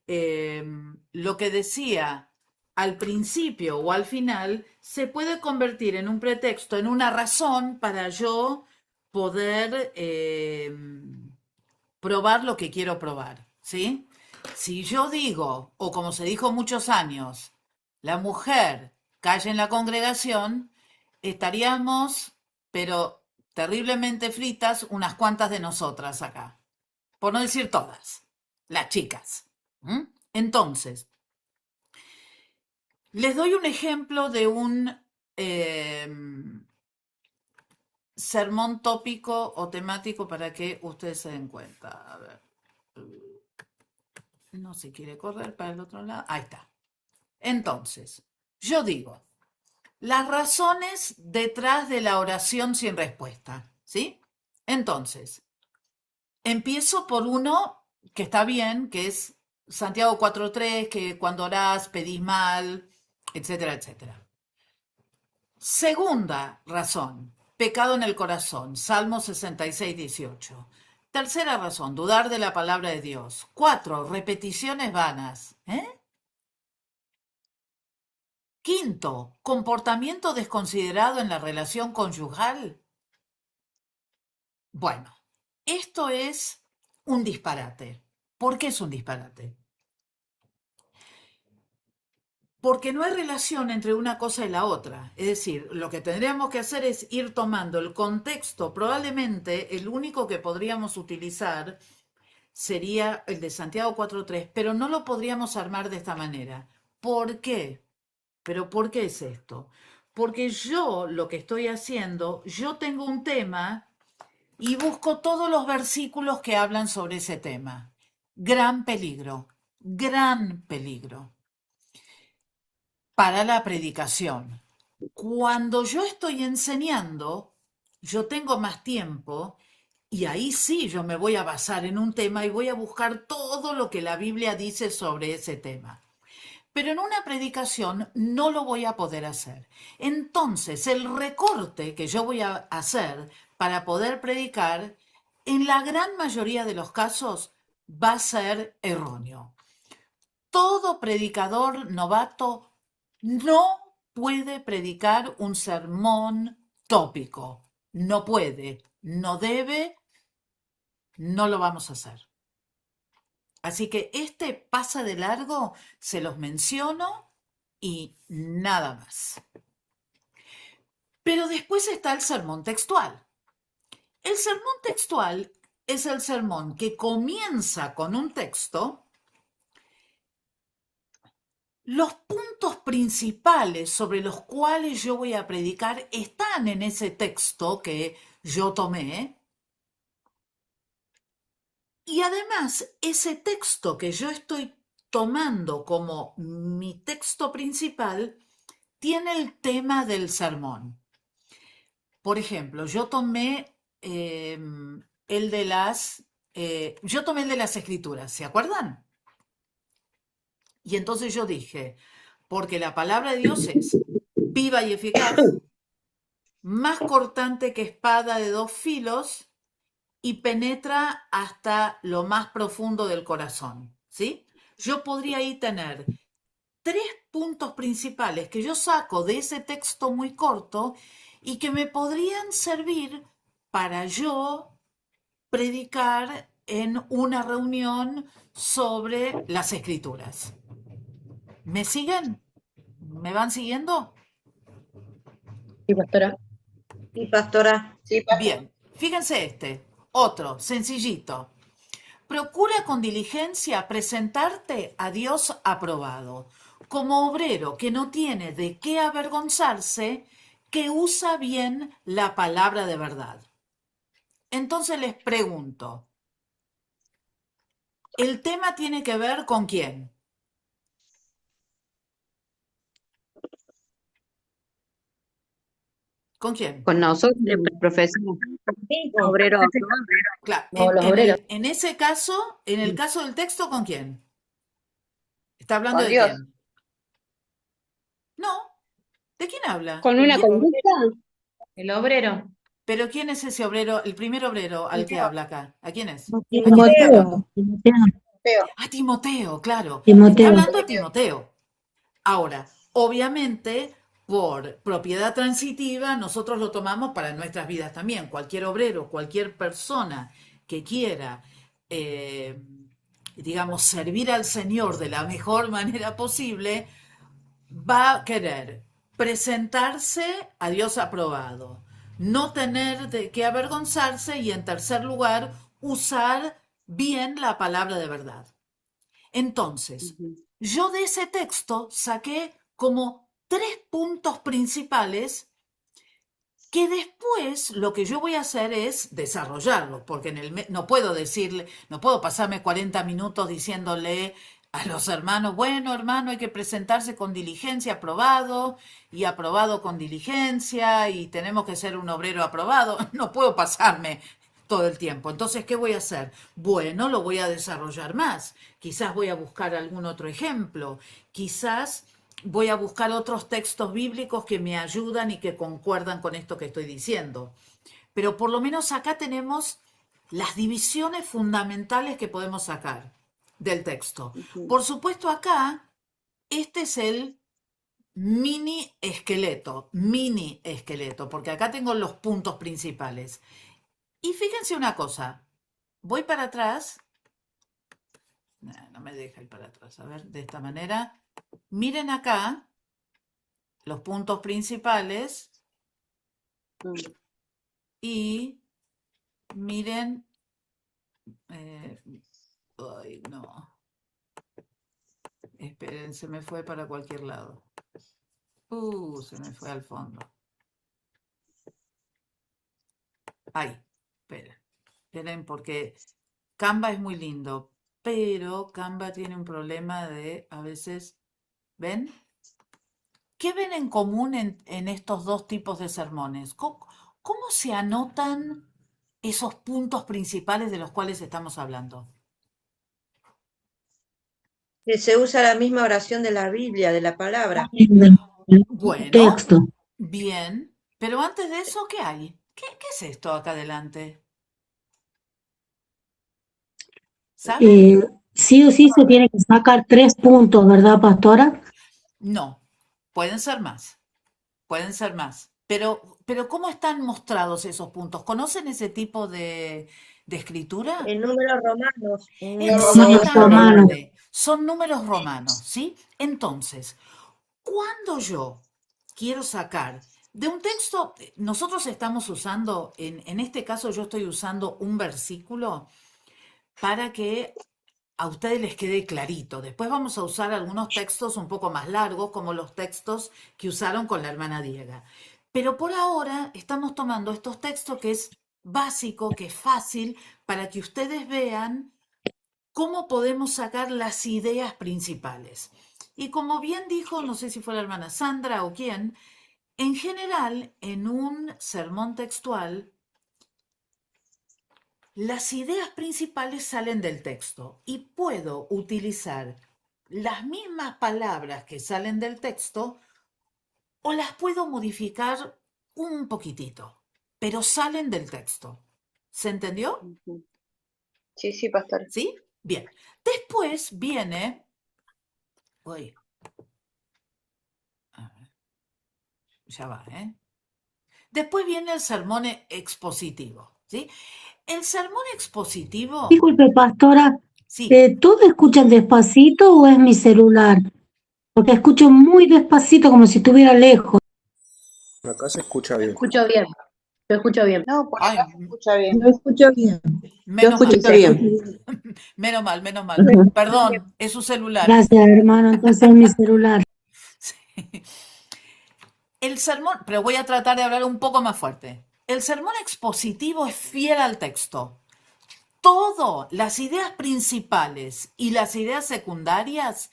decía al principio o al final, se puede convertir en un pretexto, en una razón para yo poder probar lo que quiero probar, ¿sí? Si yo digo, o como se dijo muchos años, la mujer calla en la congregación, estaríamos, pero terriblemente fritas, unas cuantas de nosotras acá. Por no decir todas, las chicas. Entonces, les doy un ejemplo de un sermón tópico o temático para que ustedes se den cuenta. A ver. No se quiere correr para el otro lado. Ahí está. Entonces, yo digo, las razones detrás de la oración sin respuesta, ¿sí? Entonces, empiezo por uno que está bien, que es Santiago 4:3, que cuando orás pedís mal, etcétera, etcétera. Segunda razón, pecado en el corazón, Salmo 66:18. Tercera razón, dudar de la palabra de Dios. 4, repeticiones vanas. Quinto, comportamiento desconsiderado en la relación conyugal. Bueno, esto es un disparate. ¿Por qué es un disparate? Porque no hay relación entre una cosa y la otra. Es decir, lo que tendríamos que hacer es ir tomando el contexto. Probablemente el único que podríamos utilizar sería el de Santiago 4.3, pero no lo podríamos armar de esta manera. ¿Por qué? ¿Pero por qué es esto? Porque yo lo que estoy haciendo, yo tengo un tema y busco todos los versículos que hablan sobre ese tema. Gran peligro para la predicación. Cuando yo estoy enseñando, yo tengo más tiempo y ahí sí yo me voy a basar en un tema y voy a buscar todo lo que la Biblia dice sobre ese tema. Pero en una predicación no lo voy a poder hacer. Entonces, el recorte que yo voy a hacer para poder predicar, en la gran mayoría de los casos, va a ser erróneo. Todo predicador novato no puede predicar un sermón tópico. No puede, no debe, no lo vamos a hacer. Así que este pasa de largo, se los menciono y nada más. Pero después está el sermón textual. El sermón textual es el sermón que comienza con un texto. Los puntos principales sobre los cuales yo voy a predicar están en ese texto que yo tomé. Y además, ese texto que yo estoy tomando como mi texto principal tiene el tema del sermón. Por ejemplo, yo tomé el de las Escrituras, ¿se acuerdan? Y entonces yo dije, porque la palabra de Dios es viva y eficaz, más cortante que espada de 2 filos y penetra hasta lo más profundo del corazón, ¿sí? Yo podría ahí tener 3 puntos principales que yo saco de ese texto muy corto y que me podrían servir para yo predicar en una reunión sobre las Escrituras. ¿Me siguen? ¿Me van siguiendo? Sí, pastora. Sí, pastora. Sí, Bien, fíjense otro, sencillito. Procura con diligencia presentarte a Dios aprobado, como obrero que no tiene de qué avergonzarse, que usa bien la palabra de verdad. Entonces les pregunto, ¿el tema tiene que ver con quién? ¿Con quién? Con nosotros, el profesor, obrero. Claro, No, los obreros. en ese caso, en el caso del texto, ¿con quién? ¿Está hablando Con de Dios. quién? No, ¿de quién habla? ¿Con una conducta? El obrero. ¿Pero quién es ese obrero, el primer obrero al que habla acá? ¿A quién es? ¿A quién Timoteo, está hablando? Timoteo. A Timoteo, claro. Está Timoteo. hablando a Timoteo. Ahora, obviamente, por propiedad transitiva, nosotros lo tomamos para nuestras vidas también. Cualquier obrero, cualquier persona que quiera, digamos, servir al Señor de la mejor manera posible, va a querer presentarse a Dios aprobado, no tener de qué avergonzarse y, en tercer lugar, usar bien la palabra de verdad. Entonces, yo de ese texto saqué como 3 puntos principales que después lo que yo voy a hacer es desarrollarlos, porque no puedo decirle, no puedo pasarme 40 minutos diciéndole a los hermanos, bueno, hermano, hay que presentarse con diligencia, aprobado, y aprobado con diligencia, y tenemos que ser un obrero aprobado. No puedo pasarme todo el tiempo. Entonces, ¿qué voy a hacer? Bueno, lo voy a desarrollar más. Quizás voy a buscar algún otro ejemplo. Quizás voy a buscar otros textos bíblicos que me ayudan y que concuerdan con esto que estoy diciendo. Pero por lo menos acá tenemos las divisiones fundamentales que podemos sacar del texto. Por supuesto, acá, este es el mini esqueleto, porque acá tengo los puntos principales. Y fíjense una cosa, voy para atrás, no me deja ir para atrás, a ver, de esta manera, miren acá los puntos principales y miren, ay, no, esperen, se me fue para cualquier lado. Se me fue al fondo. Ay, esperen, porque Canva es muy lindo, pero Canva tiene un problema de, a veces, ¿ven? ¿Qué ven en común en estos dos tipos de sermones? ¿Cómo se anotan esos puntos principales de los cuales estamos hablando? Que se usa la misma oración de la Biblia, de la palabra. Bueno, Texto. bien, pero antes de eso, ¿qué hay? ¿Qué es esto acá adelante? ¿Saben? Sí o sí se tiene que sacar 3 puntos, ¿verdad, pastora? No, pueden ser más, pero ¿cómo están mostrados esos puntos? ¿Conocen ese tipo de escritura? En números romanos. Exactamente, son números romanos, ¿sí? Entonces, cuando yo quiero sacar de un texto, nosotros estamos usando, en este caso yo estoy usando un versículo para que a ustedes les quede clarito. Después vamos a usar algunos textos un poco más largos, como los textos que usaron con la hermana Diega. Pero por ahora estamos tomando estos textos que es básico, que es fácil, para que ustedes vean cómo podemos sacar las ideas principales. Y como bien dijo, no sé si fue la hermana Sandra o quién, en general, en un sermón textual, las ideas principales salen del texto y puedo utilizar las mismas palabras que salen del texto o las puedo modificar un poquitito, pero salen del texto. ¿Se entendió? Sí, sí, pastor. ¿Sí? Bien. Después viene... Uy. A ver. Ya va, ¿eh? Después viene el sermón expositivo, ¿sí? El sermón expositivo... Disculpe, pastora, Sí. ¿todos escuchan despacito o es mi celular? Porque escucho muy despacito, como si estuviera lejos. Acá se escucha bien. Escucho bien. Yo escucho bien. No, por Ay, acá se escucha bien. Yo escucho bien. menos mal. bien. Menos mal. Perdón, es su celular. Gracias, hermano, entonces es mi celular. Sí. El sermón, pero voy a tratar de hablar un poco más fuerte. El sermón expositivo es fiel al texto. Todo, las ideas principales y las ideas secundarias,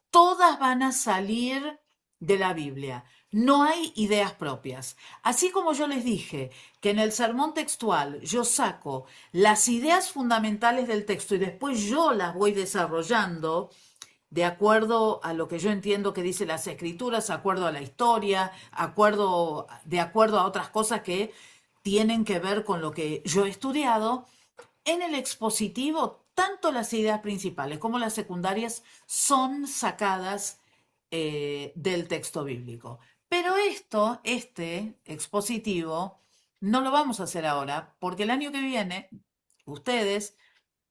todas van a salir de la Biblia. No hay ideas propias. Así como yo les dije que en el sermón textual yo saco las ideas fundamentales del texto y después yo las voy desarrollando de acuerdo a lo que yo entiendo que dicen las escrituras, de acuerdo a la historia, de acuerdo a otras cosas que tienen que ver con lo que yo he estudiado. En el expositivo, tanto las ideas principales como las secundarias son sacadas del texto bíblico. Pero este expositivo, no lo vamos a hacer ahora, porque el año que viene ustedes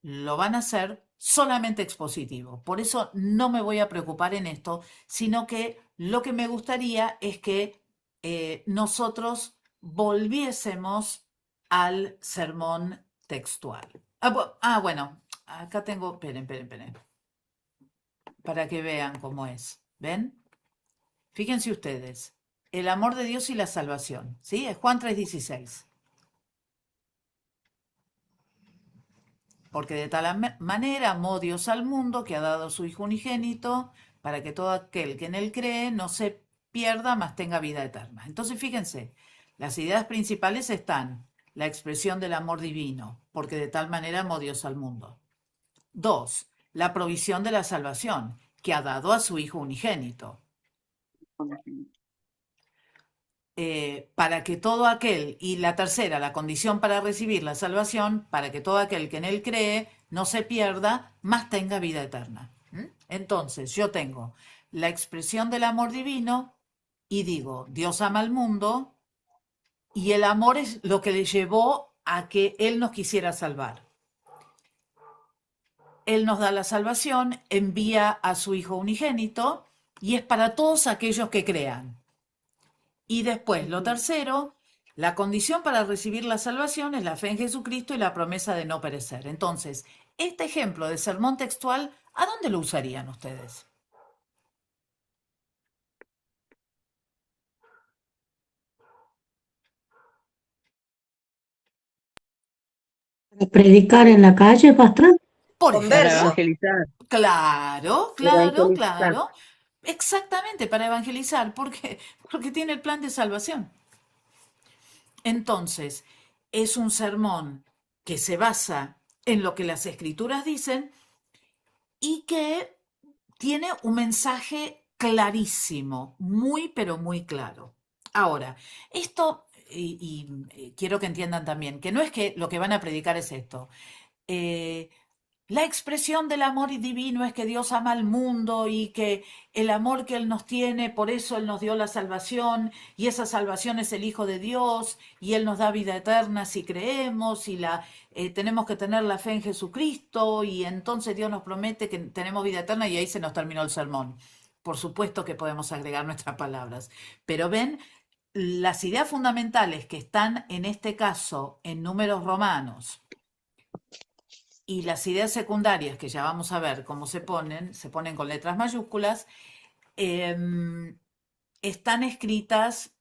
lo van a hacer solamente expositivo. Por eso no me voy a preocupar en esto, sino que lo que me gustaría es que nosotros volviésemos al sermón textual. Bueno, acá tengo, esperen, para que vean cómo es. ¿Ven? Fíjense ustedes, el amor de Dios y la salvación, ¿sí? Es Juan 3:16. Porque de tal manera amó Dios al mundo que ha dado a su Hijo unigénito para que todo aquel que en él cree no se pierda, mas tenga vida eterna. Entonces, fíjense, las ideas principales están la expresión del amor divino, porque de tal manera amó Dios al mundo. 2, la provisión de la salvación, que ha dado a su Hijo unigénito. Para que todo aquel, y la tercera, la condición para recibir la salvación, para que todo aquel que en él cree no se pierda, mas tenga vida eterna. Entonces, yo tengo la expresión del amor divino y digo, Dios ama al mundo y el amor es lo que le llevó a que Él nos quisiera salvar. Él nos da la salvación, envía a su Hijo unigénito y es para todos aquellos que crean. Y después, lo tercero, la condición para recibir la salvación es la fe en Jesucristo y la promesa de no perecer. Entonces, este ejemplo de sermón textual, ¿a dónde lo usarían ustedes? ¿Predicar en la calle, pastor? Por Converso. ejemplo. Para evangelizar. Claro, Para claro, evangelizar. claro. Exactamente, para evangelizar, porque tiene el plan de salvación. Entonces, es un sermón que se basa en lo que las escrituras dicen y que tiene un mensaje clarísimo, muy, pero muy claro. Ahora, esto, quiero que entiendan también, que no es que lo que van a predicar es esto. La expresión del amor divino es que Dios ama al mundo y que el amor que Él nos tiene, por eso Él nos dio la salvación y esa salvación es el Hijo de Dios y Él nos da vida eterna si creemos y tenemos que tener la fe en Jesucristo y entonces Dios nos promete que tenemos vida eterna y ahí se nos terminó el sermón. Por supuesto que podemos agregar nuestras palabras, pero ven, las ideas fundamentales que están en este caso en Números Romanos, y las ideas secundarias, que ya vamos a ver cómo se ponen con letras mayúsculas, están escritas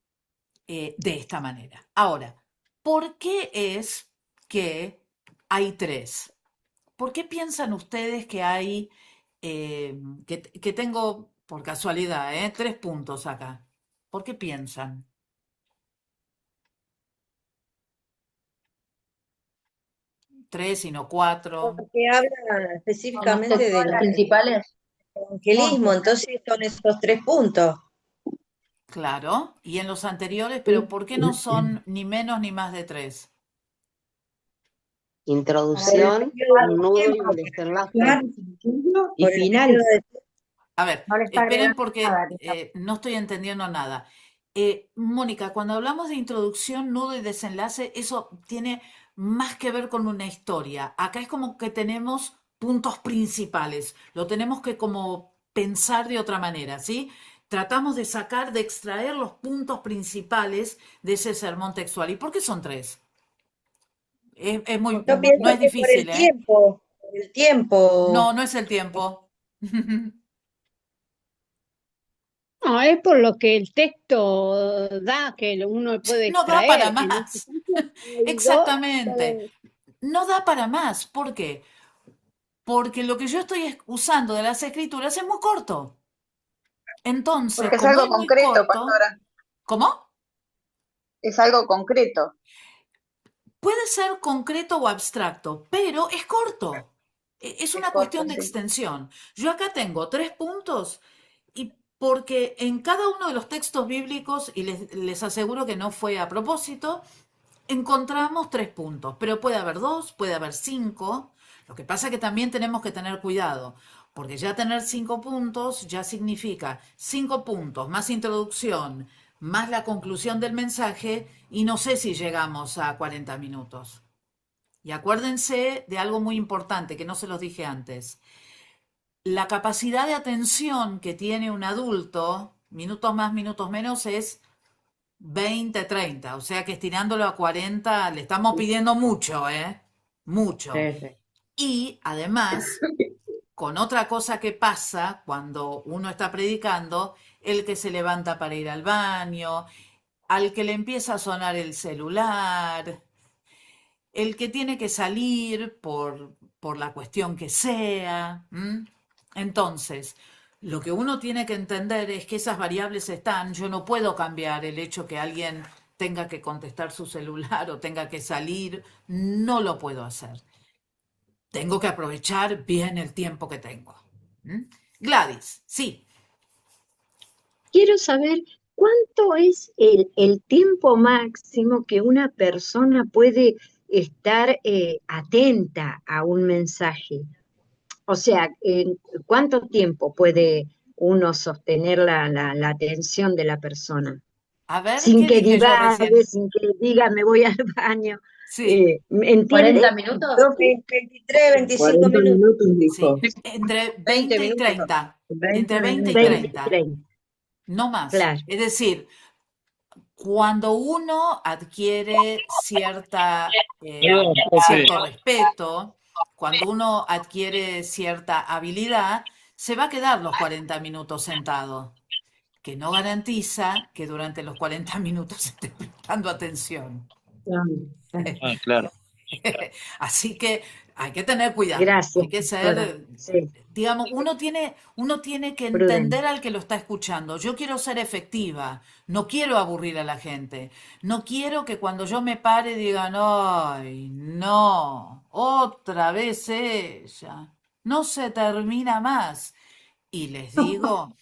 de esta manera. Ahora, ¿por qué es que hay tres? ¿Por qué piensan ustedes que hay, que tengo por casualidad, 3 puntos acá? ¿Por qué piensan? Tres y no 4. Porque habla Son los específicamente textos del principales. evangelismo, entonces son esos 3 puntos. Claro, y en los anteriores, pero ¿por qué no son ni menos ni más de 3? Introducción, un nudo y un desenlace. Y Por el final. sentido de- A ver, No le está esperen agregando porque nada, le está- no estoy entendiendo nada. Mónica, cuando hablamos de introducción, nudo y desenlace, eso tiene más que ver con una historia. Acá es como que tenemos puntos principales, lo tenemos que como pensar de otra manera, ¿sí? Tratamos de sacar, de extraer los puntos principales de ese sermón textual. ¿Y por qué son 3? Yo pienso No es que por el difícil, ¿eh? tiempo, por el tiempo. No, no es el tiempo. No, es por lo que el texto da, que uno puede No da para extraer. En este más. caso, hay Exactamente. No da para más. ¿Por qué? Porque lo que yo estoy usando de las escrituras es muy corto. Entonces, Porque es como algo es muy concreto, corto, pastora. ¿cómo? Es algo concreto. Puede ser concreto o abstracto, pero es corto. Es una Es corto, cuestión de sí. extensión. Yo acá tengo 3 puntos y porque en cada uno de los textos bíblicos, y les aseguro que no fue a propósito, encontramos 3 puntos, pero puede haber 2, puede haber 5. Lo que pasa es que también tenemos que tener cuidado, porque ya tener 5 puntos ya significa 5 puntos más introducción, más la conclusión del mensaje, y no sé si llegamos a 40 minutos. Y acuérdense de algo muy importante que no se los dije antes. La capacidad de atención que tiene un adulto, minutos más, minutos menos, es 20, 30, o sea que estirándolo a 40 le estamos pidiendo mucho, ¿eh? Mucho. Sí, sí. Y además, con otra cosa que pasa cuando uno está predicando, el que se levanta para ir al baño, al que le empieza a sonar el celular, el que tiene que salir por la cuestión que sea. Entonces, lo que uno tiene que entender es que esas variables están. Yo no puedo cambiar el hecho que alguien tenga que contestar su celular o tenga que salir. No lo puedo hacer. Tengo que aprovechar bien el tiempo que tengo. Gladys, sí. Quiero saber cuánto es el tiempo máximo que una persona puede estar atenta a un mensaje. O sea, ¿cuánto tiempo puede uno sostener la atención de la persona. A ver, Sin ¿qué que dije yo divague, recién? sin que diga me voy al baño. Sí, ¿Entiende? 40 minutos. Yo- 23, 25 40 minutos. minutos, sí. dijo. Entre 20 20 y minutos. 30. 20 Entre 20 y minutos. 20 y 30. 30, No más. claro. Es decir, cuando uno adquiere Perdón, profe. cierto respeto, cuando uno adquiere cierta habilidad, se va a quedar los 40 minutos sentado, que no garantiza que durante los 40 minutos esté prestando atención. Ah, claro. Así que hay que tener cuidado, Gracias, hay que doctora. ser, Sí, digamos, uno tiene que prudente. entender al que lo está escuchando. Yo quiero ser efectiva, no quiero aburrir a la gente, no quiero que cuando yo me pare digan, ay, no, otra vez ella, no se termina más. Y les digo,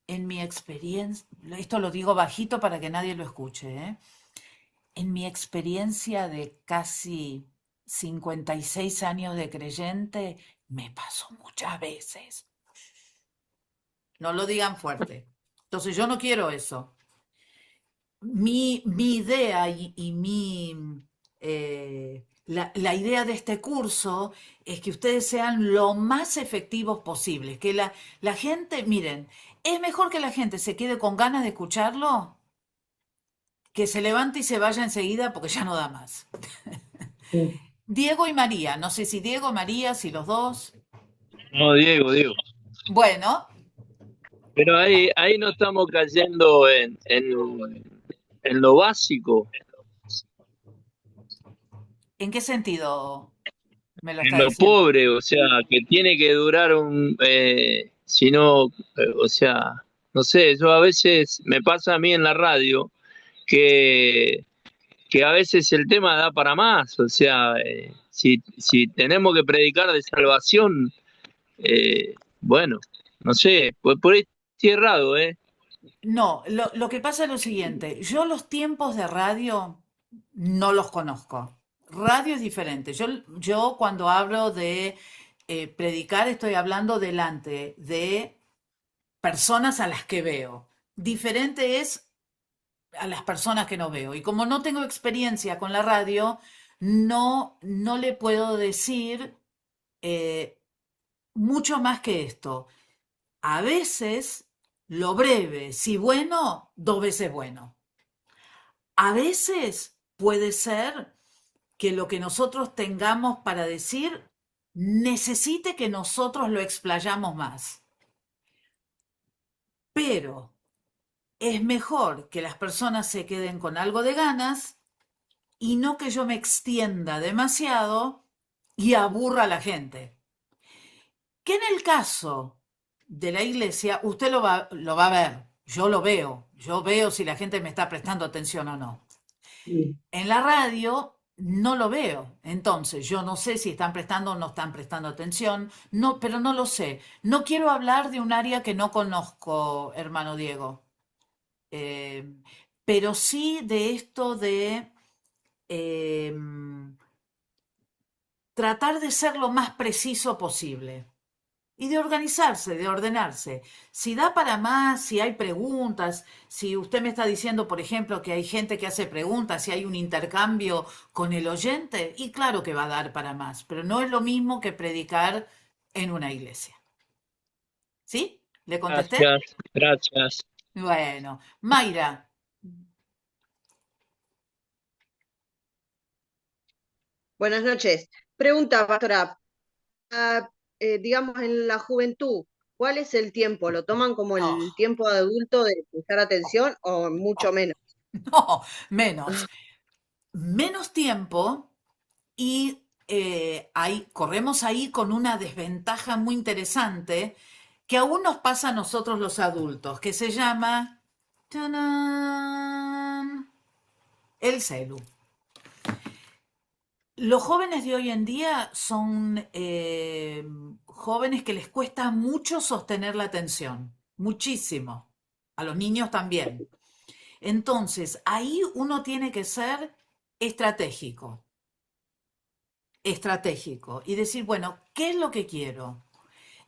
en mi experiencia, esto lo digo bajito para que nadie lo escuche, ¿eh? En mi experiencia de casi 56 años de creyente, me pasó muchas veces. No lo digan fuerte. Entonces yo no quiero eso. Mi idea la idea de este curso es que ustedes sean lo más efectivos posibles. Que la gente, miren, es mejor que la gente se quede con ganas de escucharlo que se levante y se vaya enseguida porque ya no da más. Sí. Diego y María, no sé si Diego, María, si los dos. No, Diego. Bueno, Pero ahí no estamos cayendo en lo básico, ¿en qué sentido me lo en está lo diciendo? pobre, o sea, que tiene que durar si no, o sea, no sé, yo a veces me pasa a mí en la radio que, que a veces el tema da para más, o sea, si tenemos que predicar de salvación, bueno, no sé, por ahí estoy errado, ¿eh? No, lo que pasa es lo siguiente, yo los tiempos de radio no los conozco. Radio es diferente. Yo cuando hablo de predicar estoy hablando delante de personas a las que veo. Diferente es a las personas que no veo. Y como no tengo experiencia con la radio, no le puedo decir mucho más que esto. A veces lo breve, si bueno, 2 veces bueno. A veces puede ser que lo que nosotros tengamos para decir necesite que nosotros lo explayamos más. Pero es mejor que las personas se queden con algo de ganas y no que yo me extienda demasiado y aburra a la gente. Que en el caso de la iglesia, usted lo va a ver, yo veo si la gente me está prestando atención o no. Sí. En la radio no lo veo, entonces yo no sé si están prestando o no están prestando atención, no, pero no lo sé. No quiero hablar de un área que no conozco, hermano Diego, pero sí de esto de tratar de ser lo más preciso posible. Y de organizarse, de ordenarse. Si da para más, si hay preguntas, si usted me está diciendo, por ejemplo, que hay gente que hace preguntas, si hay un intercambio con el oyente, y claro que va a dar para más, pero no es lo mismo que predicar en una iglesia. ¿Sí? ¿Le contesté? Gracias. Bueno, Mayra, Buenas noches. Pregunta, pastora. Digamos, en la juventud, ¿cuál es el tiempo? ¿Lo toman como el oh, tiempo de adulto de prestar atención o mucho menos? no, menos. Menos tiempo y corremos ahí con una desventaja muy interesante que aún nos pasa a nosotros los adultos, que se llama ¡tanán!, el celu. Los jóvenes de hoy en día son jóvenes que les cuesta mucho sostener la atención, muchísimo. A los niños también. Entonces, ahí uno tiene que ser estratégico y decir, bueno, ¿qué es lo que quiero?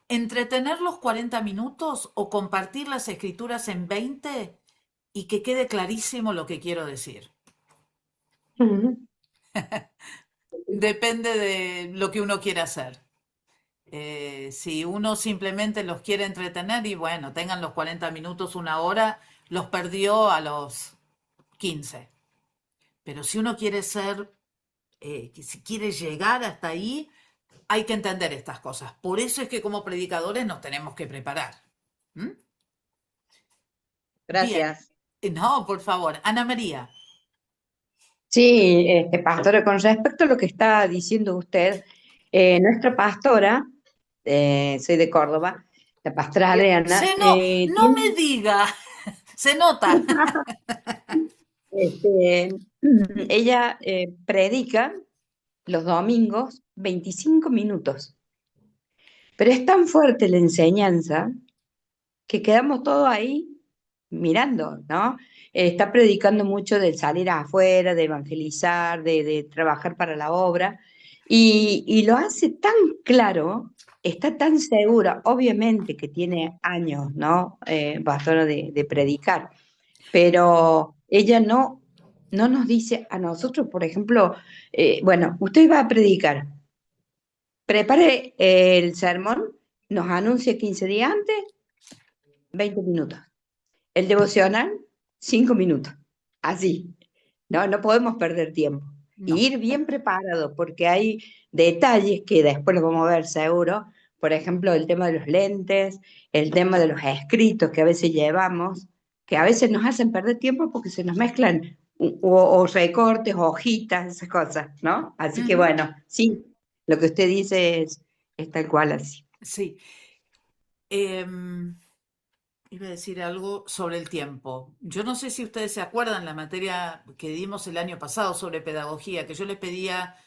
¿Entretener los 40 minutos o compartir las escrituras en 20 y que quede clarísimo lo que quiero decir? Depende de lo que uno quiera hacer. Si uno simplemente los quiere entretener y bueno, tengan los 40 minutos, una hora, los perdió a los 15. Pero si uno quiere ser, si quiere llegar hasta ahí, hay que entender estas cosas. Por eso es que como predicadores nos tenemos que preparar. ¿Mm? Gracias. Bien. No, por favor. Ana María. Sí, pastora, con respecto a lo que está diciendo usted, nuestra pastora, soy de Córdoba, la pastora Adriana, No me diga, se nota. Ella predica los domingos 25 minutos, pero es tan fuerte la enseñanza que quedamos todos ahí mirando, ¿no? Está predicando mucho del salir afuera, de evangelizar, de trabajar para la obra, y lo hace tan claro, está tan segura, obviamente que tiene años, ¿no? Pastora de predicar, pero ella no nos dice a nosotros, por ejemplo, bueno, usted va a predicar, prepare el sermón, nos anuncia 15 días antes, 20 minutos. El devocional, 5 minutos. Así. No podemos perder tiempo. No. Y ir bien preparado, porque hay detalles que después los vamos a ver seguro. Por ejemplo, el tema de los lentes, el tema de los escritos que a veces llevamos, que a veces nos hacen perder tiempo porque se nos mezclan o recortes, o hojitas, esas cosas, ¿no? Así que bueno, sí, lo que usted dice es tal cual así. Sí. Iba a decir algo sobre el tiempo. Yo no sé si ustedes se acuerdan la materia que dimos el año pasado sobre pedagogía, que yo les pedía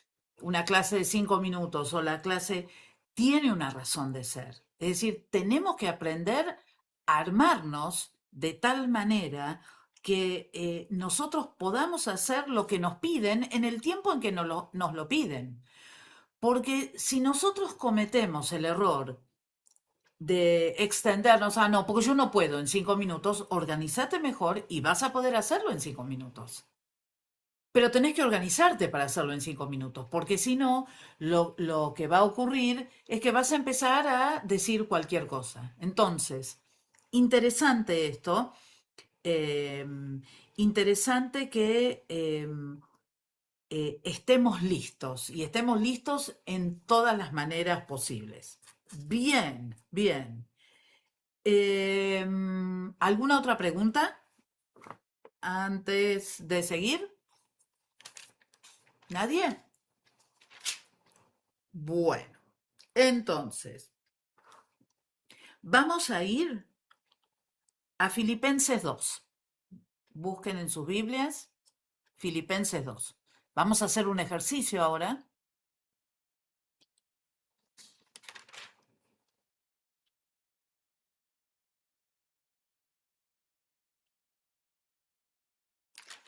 una clase de 5 minutos o la clase tiene una razón de ser. Es decir, tenemos que aprender a armarnos de tal manera que nosotros podamos hacer lo que nos piden en el tiempo en que nos lo piden. Porque si nosotros cometemos el error de extendernos, no, porque yo no puedo en 5 minutos, organízate mejor y vas a poder hacerlo en 5 minutos. Pero tenés que organizarte para hacerlo en 5 minutos, porque si no, lo que va a ocurrir es que vas a empezar a decir cualquier cosa. Entonces, interesante esto, interesante que estemos listos y estemos listos en todas las maneras posibles. Bien, bien. ¿Alguna otra pregunta antes de seguir? ¿Nadie? Bueno, entonces, vamos a ir a Filipenses 2. Busquen en sus Biblias Filipenses 2. Vamos a hacer un ejercicio ahora.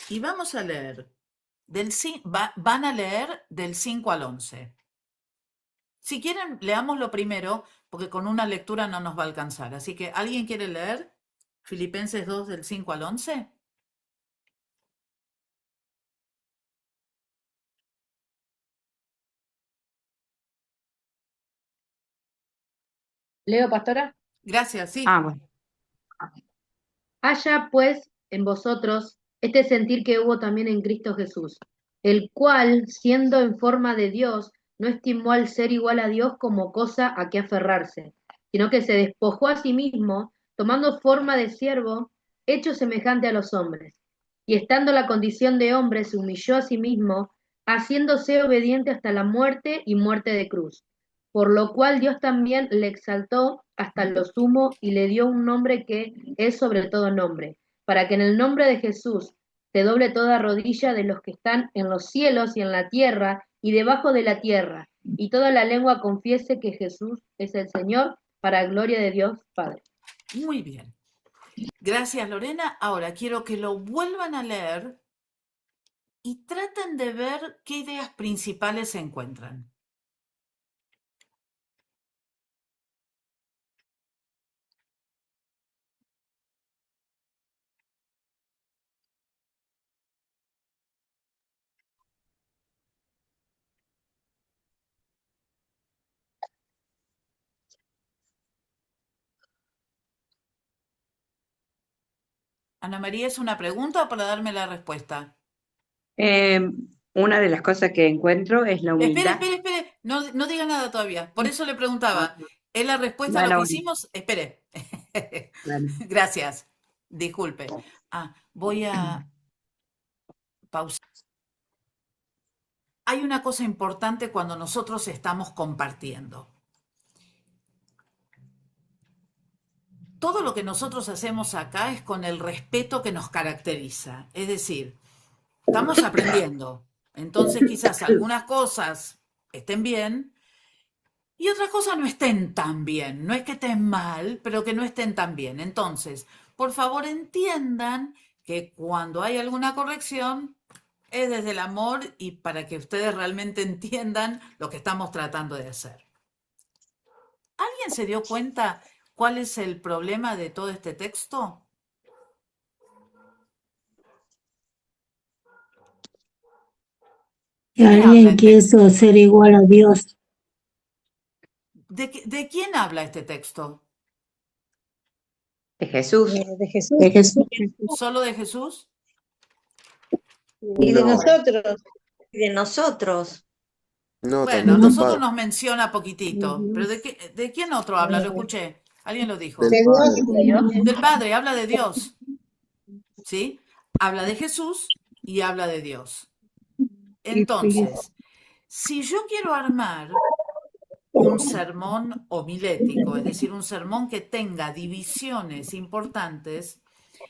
Y vamos a leer, van a leer del 5 al 11. Si quieren, leámoslo primero, porque con una lectura no nos va a alcanzar. Así que, ¿alguien quiere leer Filipenses 2 del 5 al 11? ¿Leo, pastora? Gracias, sí. Bueno. Haya pues en vosotros este sentir que hubo también en Cristo Jesús, el cual, siendo en forma de Dios, no estimó al ser igual a Dios como cosa a que aferrarse, sino que se despojó a sí mismo, tomando forma de siervo, hecho semejante a los hombres. Y estando en la condición de hombre, se humilló a sí mismo, haciéndose obediente hasta la muerte y muerte de cruz. Por lo cual Dios también le exaltó hasta lo sumo y le dio un nombre que es sobre todo nombre, para que en el nombre de Jesús se doble toda rodilla de los que están en los cielos y en la tierra y debajo de la tierra, y toda la lengua confiese que Jesús es el Señor, para gloria de Dios Padre. Muy bien. Gracias, Lorena. Ahora quiero que lo vuelvan a leer y traten de ver qué ideas principales se encuentran. Ana María, ¿es una pregunta o para darme la respuesta? Una de las cosas que encuentro es la Espere, humildad. espere. No diga nada todavía. Por eso le preguntaba. ¿Es la respuesta a lo Bueno, que bueno, hicimos? Espere. bueno. Gracias. Disculpe. Voy a pausar. Hay una cosa importante cuando nosotros estamos compartiendo. Todo lo que nosotros hacemos acá es con el respeto que nos caracteriza. Es decir, estamos aprendiendo. Entonces quizás algunas cosas estén bien y otras cosas no estén tan bien. No es que estén mal, pero que no estén tan bien. Entonces, por favor entiendan que cuando hay alguna corrección es desde el amor y para que ustedes realmente entiendan lo que estamos tratando de hacer. ¿Alguien se dio cuenta cuál es el problema de todo este texto? Que alguien quiso ser igual a Dios. ¿De quién habla este texto? De Jesús. De Jesús. De Jesús. ¿Solo de Jesús? Y de No, nosotros. Y de nosotros. no, Bueno, también del nosotros Padre. nos menciona poquitito, pero ¿de quién otro habla? Lo escuché, alguien lo dijo. Del De Dios Padre. y de Dios. Del Padre, habla de Dios, ¿sí? Habla de Jesús y habla de Dios. Entonces, si yo quiero armar un sermón homilético, es decir, un sermón que tenga divisiones importantes,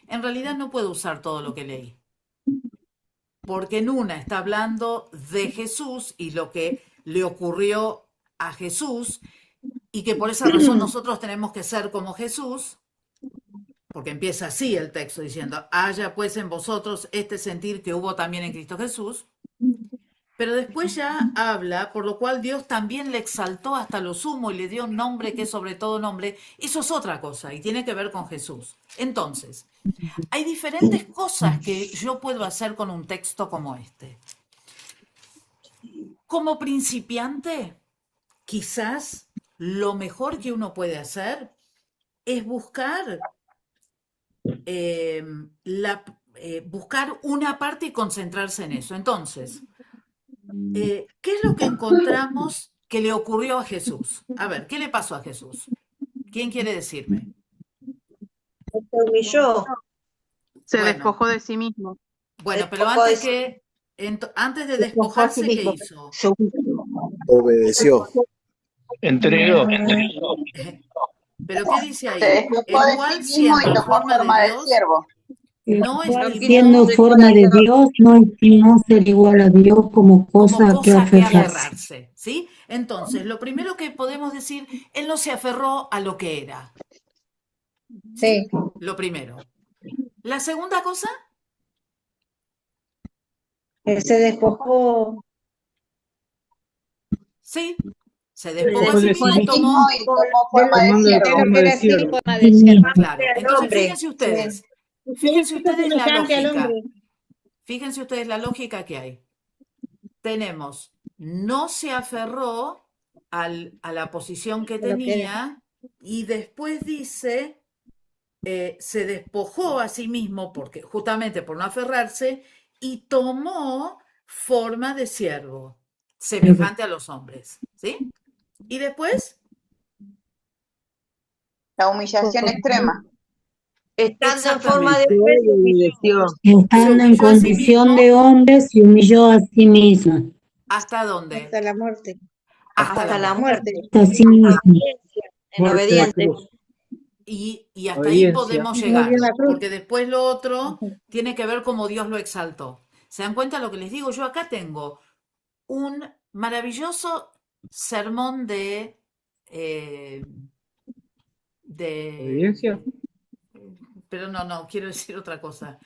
en realidad no puedo usar todo lo que leí. Porque en una está hablando de Jesús y lo que le ocurrió a Jesús y que por esa razón nosotros tenemos que ser como Jesús, porque empieza así el texto diciendo, haya pues en vosotros este sentir que hubo también en Cristo Jesús, pero después ya habla, por lo cual Dios también le exaltó hasta lo sumo y le dio un nombre que es sobre todo nombre. Eso es otra cosa y tiene que ver con Jesús. Entonces, hay diferentes cosas que yo puedo hacer con un texto como este. Como principiante, quizás lo mejor que uno puede hacer es buscar, buscar una parte y concentrarse en eso. Entonces, ¿qué es lo que encontramos que le ocurrió a Jesús? A ver, ¿qué le pasó a Jesús? ¿Quién quiere decirme? Se humilló. Se Bueno. despojó de sí mismo. Bueno, pero Despojó de antes de despojó a sí despojarse, ¿qué mismo. hizo? Se humilló. Obedeció. Entregó. ¿Pero qué dice Se ahí? despojó El de cual, sí mismo y siendo tomó forma de forma de Dios, siervo. no Siendo estimó forma de Dios, no estimó ser igual a Dios como como cosa que cosa que aferrarse. aferrarse, ¿sí? Entonces, lo primero que podemos decir, él no se aferró a lo que era, Sí. lo primero. La segunda cosa, Se despojó. sí, se Se despojó a sí despojó mismo y de sí tomó, mismo Y tomó forma de de lo siervo. que era ser Forma de Sí ser. mismo. claro. al Entonces, hombre. fíjense ustedes Se hizo la semejante al lógica, hombre. fíjense ustedes la lógica que hay. Tenemos, no se aferró a la posición que A lo que era. tenía y después dice, se despojó a sí mismo porque, justamente por no aferrarse y tomó forma de siervo, semejante a los hombres, ¿sí? Y después, La humillación extrema. Estando en forma de exactamente, hombre, se humilló. se Estando en humilló a sí condición de mismo, hombre, se humilló a sí mismo. ¿hasta dónde? Hasta la muerte. Hasta Hasta la la muerte. muerte. A sí En mismo. obediencia. En Muerte de la obediencia. cruz. Y hasta ahí Obediencia. podemos Murió llegar, en la cruz. porque después lo otro Ujú. tiene que ver cómo Dios lo exaltó. ¿Se dan cuenta lo que les digo? Yo acá tengo un maravilloso sermón de Obediencia. pero no, quiero decir otra cosa.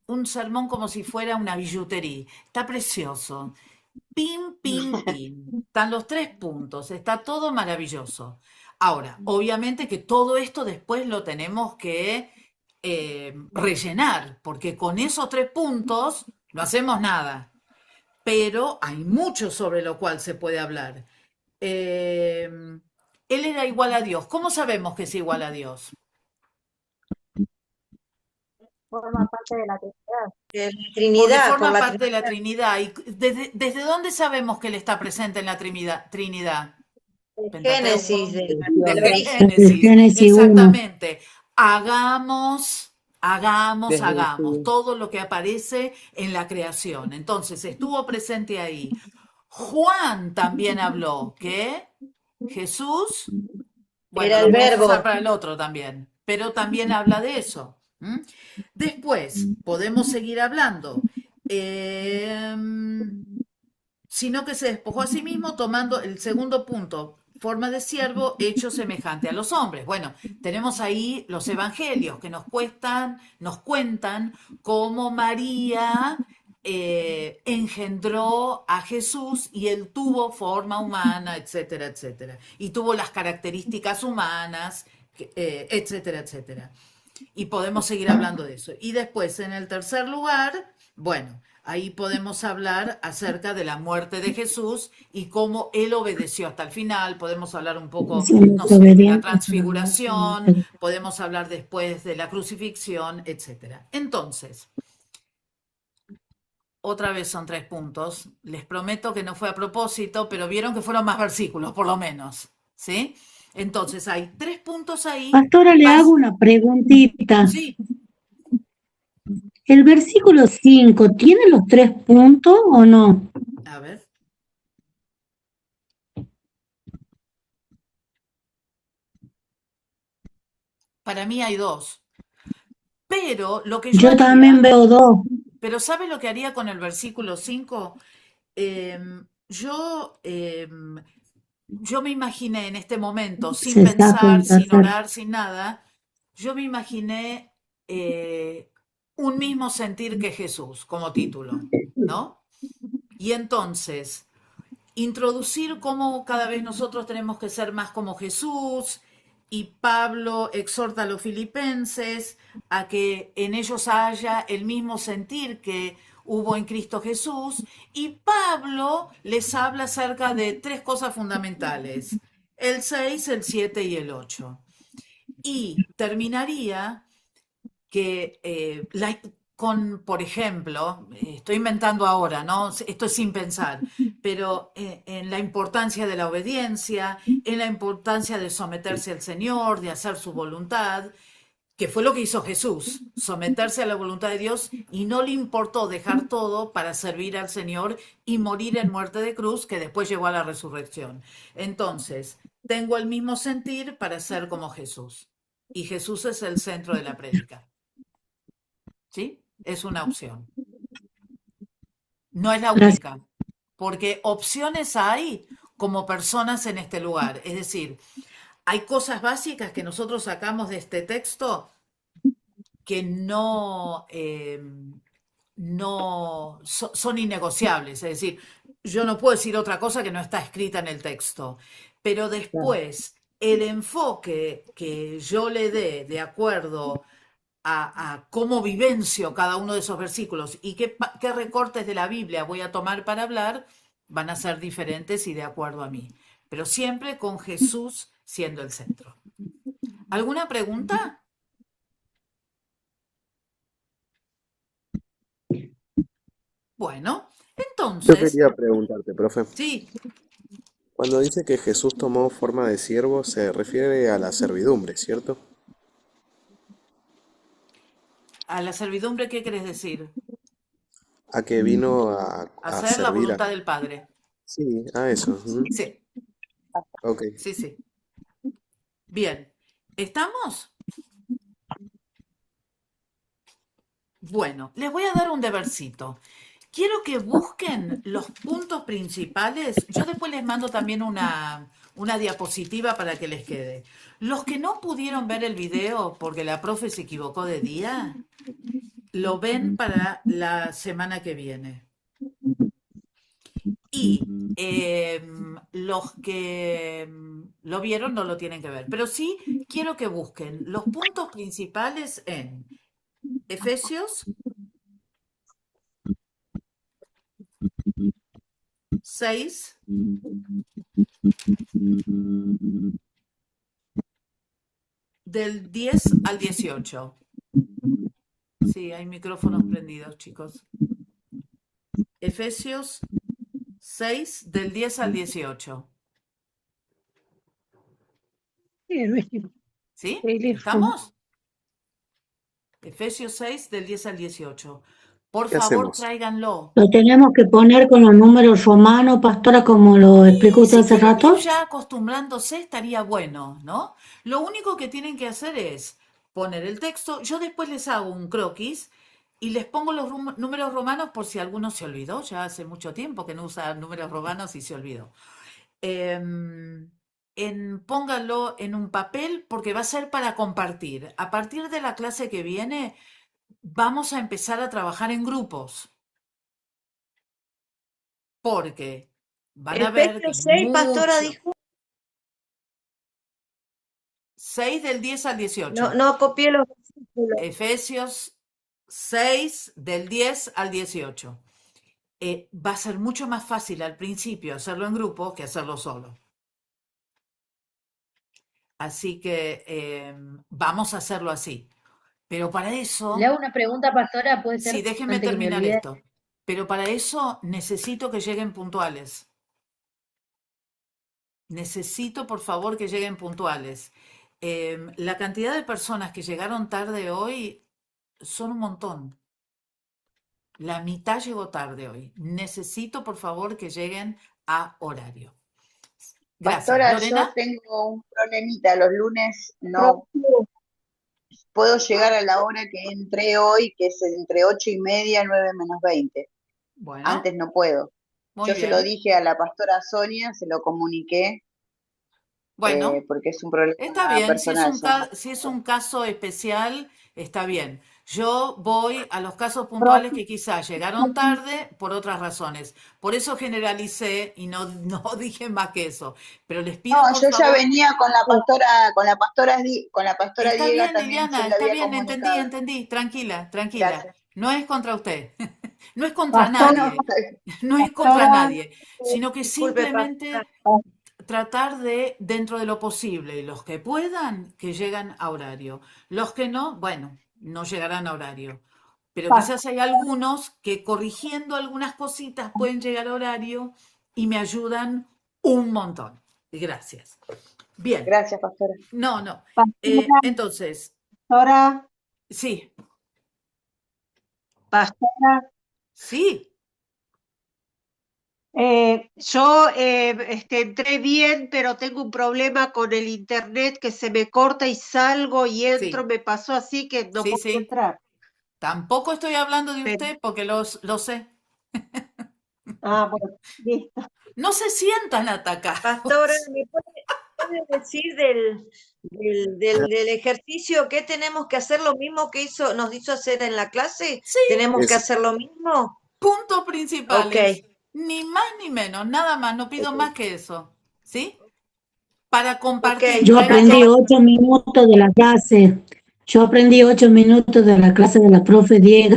Un sermón como si fuera una billutería. Está precioso. Pim, pim, pim. Están los 3 puntos. Está todo maravilloso. Ahora, obviamente que todo esto después lo tenemos que rellenar, porque con esos 3 puntos no hacemos nada. Pero hay mucho sobre lo cual se puede hablar. Él era igual a Dios. ¿Cómo sabemos que es igual a Dios? forma parte de la Trinidad. Porque Trinidad, por forma la parte de la Trinidad. Trinidad. ¿Y desde dónde sabemos que Él está presente en la Trinidad? Génesis, Pentateuco, del desde origen. Génesis, Génesis 1. exactamente. Hagamos Desde todo lo que aparece en la creación. Entonces, estuvo presente ahí. Juan también habló que Jesús, bueno, Era lo el podemos usar verbo. para el otro también, pero también habla de eso. ¿Mm? Después, podemos seguir hablando. Sino que se despojó a sí mismo tomando el segundo punto, forma de siervo hecho semejante a los hombres. Bueno, tenemos ahí los evangelios que nos cuentan cómo María engendró a Jesús y él tuvo forma humana, etcétera, etcétera. Y tuvo las características humanas, etcétera, etcétera. Y podemos seguir hablando de eso. Y después, en el tercer lugar, bueno, ahí podemos hablar acerca de la muerte de Jesús y cómo Él obedeció hasta el final. Podemos hablar un poco, Siendo no sé, de la desobediente, transfiguración, podemos hablar después de la crucifixión, etc. Entonces, otra vez son 3 puntos. Les prometo que no fue a propósito, pero vieron que fueron más versículos, por lo menos. ¿Sí? Entonces, hay 3 puntos ahí. Pastora, le hago una preguntita. Sí. ¿El versículo 5 tiene los 3 puntos o no? A ver. Para mí hay 2. Pero lo que Yo también veo 2. Pero ¿sabe lo que haría con el versículo 5? Yo me imaginé en este momento, sin Se está pensar, sin contratar. orar, sin nada, yo me imaginé un mismo sentir que Jesús como título, ¿no? Y entonces, introducir cómo cada vez nosotros tenemos que ser más como Jesús, y Pablo exhorta a los filipenses a que en ellos haya el mismo sentir que hubo en Cristo Jesús, y Pablo les habla acerca de 3 cosas fundamentales, el 6, el 7 y el 8. Y terminaría que por ejemplo, estoy inventando ahora, ¿no? Esto es sin pensar, pero en la importancia de la obediencia, en la importancia de someterse al Señor, de hacer su voluntad, que fue lo que hizo Jesús, someterse a la voluntad de Dios, y no le importó dejar todo para servir al Señor y morir en muerte de cruz, que después llevó a la resurrección. Entonces, tengo el mismo sentir para ser como Jesús, y Jesús es el centro de la prédica. ¿Sí? Es una opción. No es la única, porque opciones hay como personas en este lugar. Es decir, hay cosas básicas que nosotros sacamos de este texto que son innegociables. Es decir, yo no puedo decir otra cosa que no está escrita en el texto. Pero después, el enfoque que yo le dé de acuerdo a cómo vivencio cada uno de esos versículos y qué recortes de la Biblia voy a tomar para hablar, van a ser diferentes y de acuerdo a mí. Pero siempre con Jesús siendo el centro. ¿Alguna pregunta? Bueno, Yo entonces... quería preguntarte, profe. Sí. Cuando dice que Jesús tomó forma de siervo, se refiere a la servidumbre, ¿cierto? ¿A la servidumbre qué querés decir? A que vino a Hacer la servir voluntad del Padre. Sí, a eso. Sí. Ok. Sí, sí. Bien. ¿Estamos? Bueno, les voy a dar un debercito. Quiero que busquen los puntos principales. Yo después les mando también una diapositiva para que les quede. Los que no pudieron ver el video porque la profe se equivocó de día, lo ven para la semana que viene. Y los que lo vieron no lo tienen que ver. Pero sí quiero que busquen los puntos principales en Efesios 6, del 10 al 18. Sí, hay micrófonos prendidos, chicos. Efesios 6, del 10 al 18. ¿Sí? ¿Estamos? Efesios 6, del 10 al 18. Por ¿Qué favor, hacemos? tráiganlo. Lo tenemos que poner con los números romanos, pastora, como lo explicó Y usted si hace quieren ir rato. ya acostumbrándose, estaría bueno, ¿no? Lo único que tienen que hacer es poner el texto. Yo después les hago un croquis y les pongo los números romanos por si alguno se olvidó. Ya hace mucho tiempo que no usa números romanos y se olvidó. Pónganlo en un papel porque va a ser para compartir. A partir de la clase que viene, vamos a empezar a trabajar en grupos. Porque van a ver que Efesios 6, pastora, mucho. dijo. 6 del 10 al 18. No copié los versículos. Efesios 6 del 10 al 18. Va a ser mucho más fácil al principio hacerlo en grupo que hacerlo solo. Así que vamos a hacerlo así. Pero para eso, Le hago una pregunta, pastora, puede sí, ser déjenme antes que me terminar olvide. esto. Pero para eso necesito que lleguen puntuales. Necesito, por favor, que lleguen puntuales. La cantidad de personas que llegaron tarde hoy son un montón. La mitad llegó tarde hoy. Necesito, por favor, que lleguen a horario. Gracias. Pastora, yo Lorena. tengo un problemita. Los lunes no puedo llegar a la hora que entré hoy, que es entre 8:30 y 9 menos 20. Bueno, Antes no puedo. muy Yo se lo bien. dije a la pastora Sonia, se lo comuniqué, Bueno, porque es un problema está bien. personal. Si es un caso especial, está bien. Yo voy a los casos puntuales que quizás llegaron tarde por otras razones. Por eso generalicé y no dije más que eso. Pero les pido, No, por yo ya favor. venía con la pastora Está Diega bien, también, Liliana, yo le está había bien, comunicado. entendí. Tranquila. Gracias. No es contra usted. No es contra Pastora, nadie. No es contra pastora, nadie. Sino que Disculpe, simplemente tratar de, dentro de lo posible, los que puedan, que lleguen a horario. Los que no, bueno, no llegarán a horario. Pero quizás hay algunos que corrigiendo algunas cositas pueden llegar a horario y me ayudan un montón. Gracias. Bien. Gracias, pastora. No. Entonces, Pastora, sí, pastora, sí. yo entré bien, pero tengo un problema con el internet que se me corta y salgo y entro. Sí. Me pasó así que no Sí, puedo sí. entrar. Tampoco estoy hablando de Pero- usted porque lo sé. bueno, listo. No se sientan atacados. Pastora, ¿me puede decir del ejercicio que tenemos que hacer lo mismo que nos hizo hacer en la clase? Sí. ¿Tenemos que Es, hacer lo mismo? Puntos principales. Ok. Ni más ni menos, nada más, no pido más que eso. ¿Sí? Para compartir. yo Traigan aprendí todo. 8 minutos de la clase. Yo aprendí 8 minutos de la clase de la profe Diego.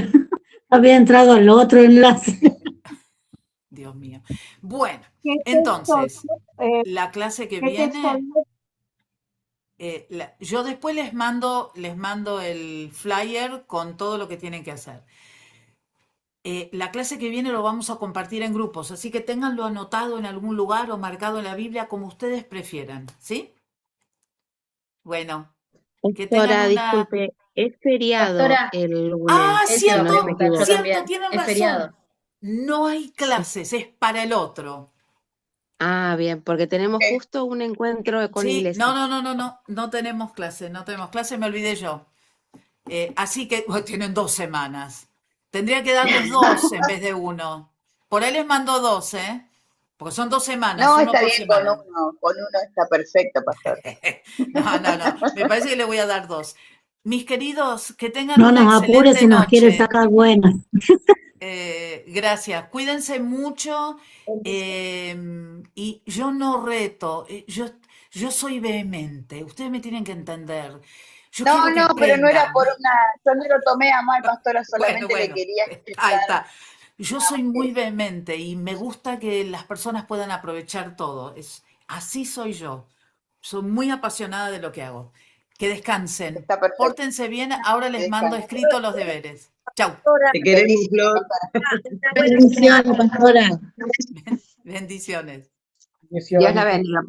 Había entrado al otro enlace. Dios mío. Bueno, ¿Qué entonces, texto, la clase que qué texto viene, yo después les mando el flyer con todo lo que tienen que hacer. La clase que viene lo vamos a compartir en grupos, así que ténganlo anotado en algún lugar o marcado en la Biblia como ustedes prefieran, ¿sí? Bueno, que Doctora, tengan una... disculpe, es feriado Pastora, el lunes, Ah, eso si iba a no me cierto, preguntar yo equivoco. también. tienen Es razón. feriado. No hay Sí. clases, es para el otro. Ah, bien, porque tenemos Ok. justo un encuentro con Sí, iglesia. no tenemos clase, me olvidé yo. Así que tienen 2 semanas. Tendría que darles 2 en vez de 1. Por ahí les mando 2, ¿eh? Porque son 2 semanas, No, 1 está por bien con semana. uno está perfecto, pastor. No, me parece que le voy a dar 2. Mis queridos, que tengan No una nos apure excelente si nos quiere noche. sacar buenas. Gracias, cuídense mucho y yo no reto, yo soy vehemente, ustedes me tienen que entender. Yo No, quiero que pero no era aprendan. por yo no lo tomé a mal, pastora, solamente le Bueno, quería ahí explicar está. Yo nada soy más que muy eso. vehemente y me gusta que las personas puedan aprovechar todo. Así soy yo. Soy muy apasionada de lo que hago. Que descansen. Está perfecto. Pórtense bien. Ahora les mando escrito los deberes. Chau. Te queremos, Flor. Bendiciones, pastora. Bendiciones. Dios la bendiga.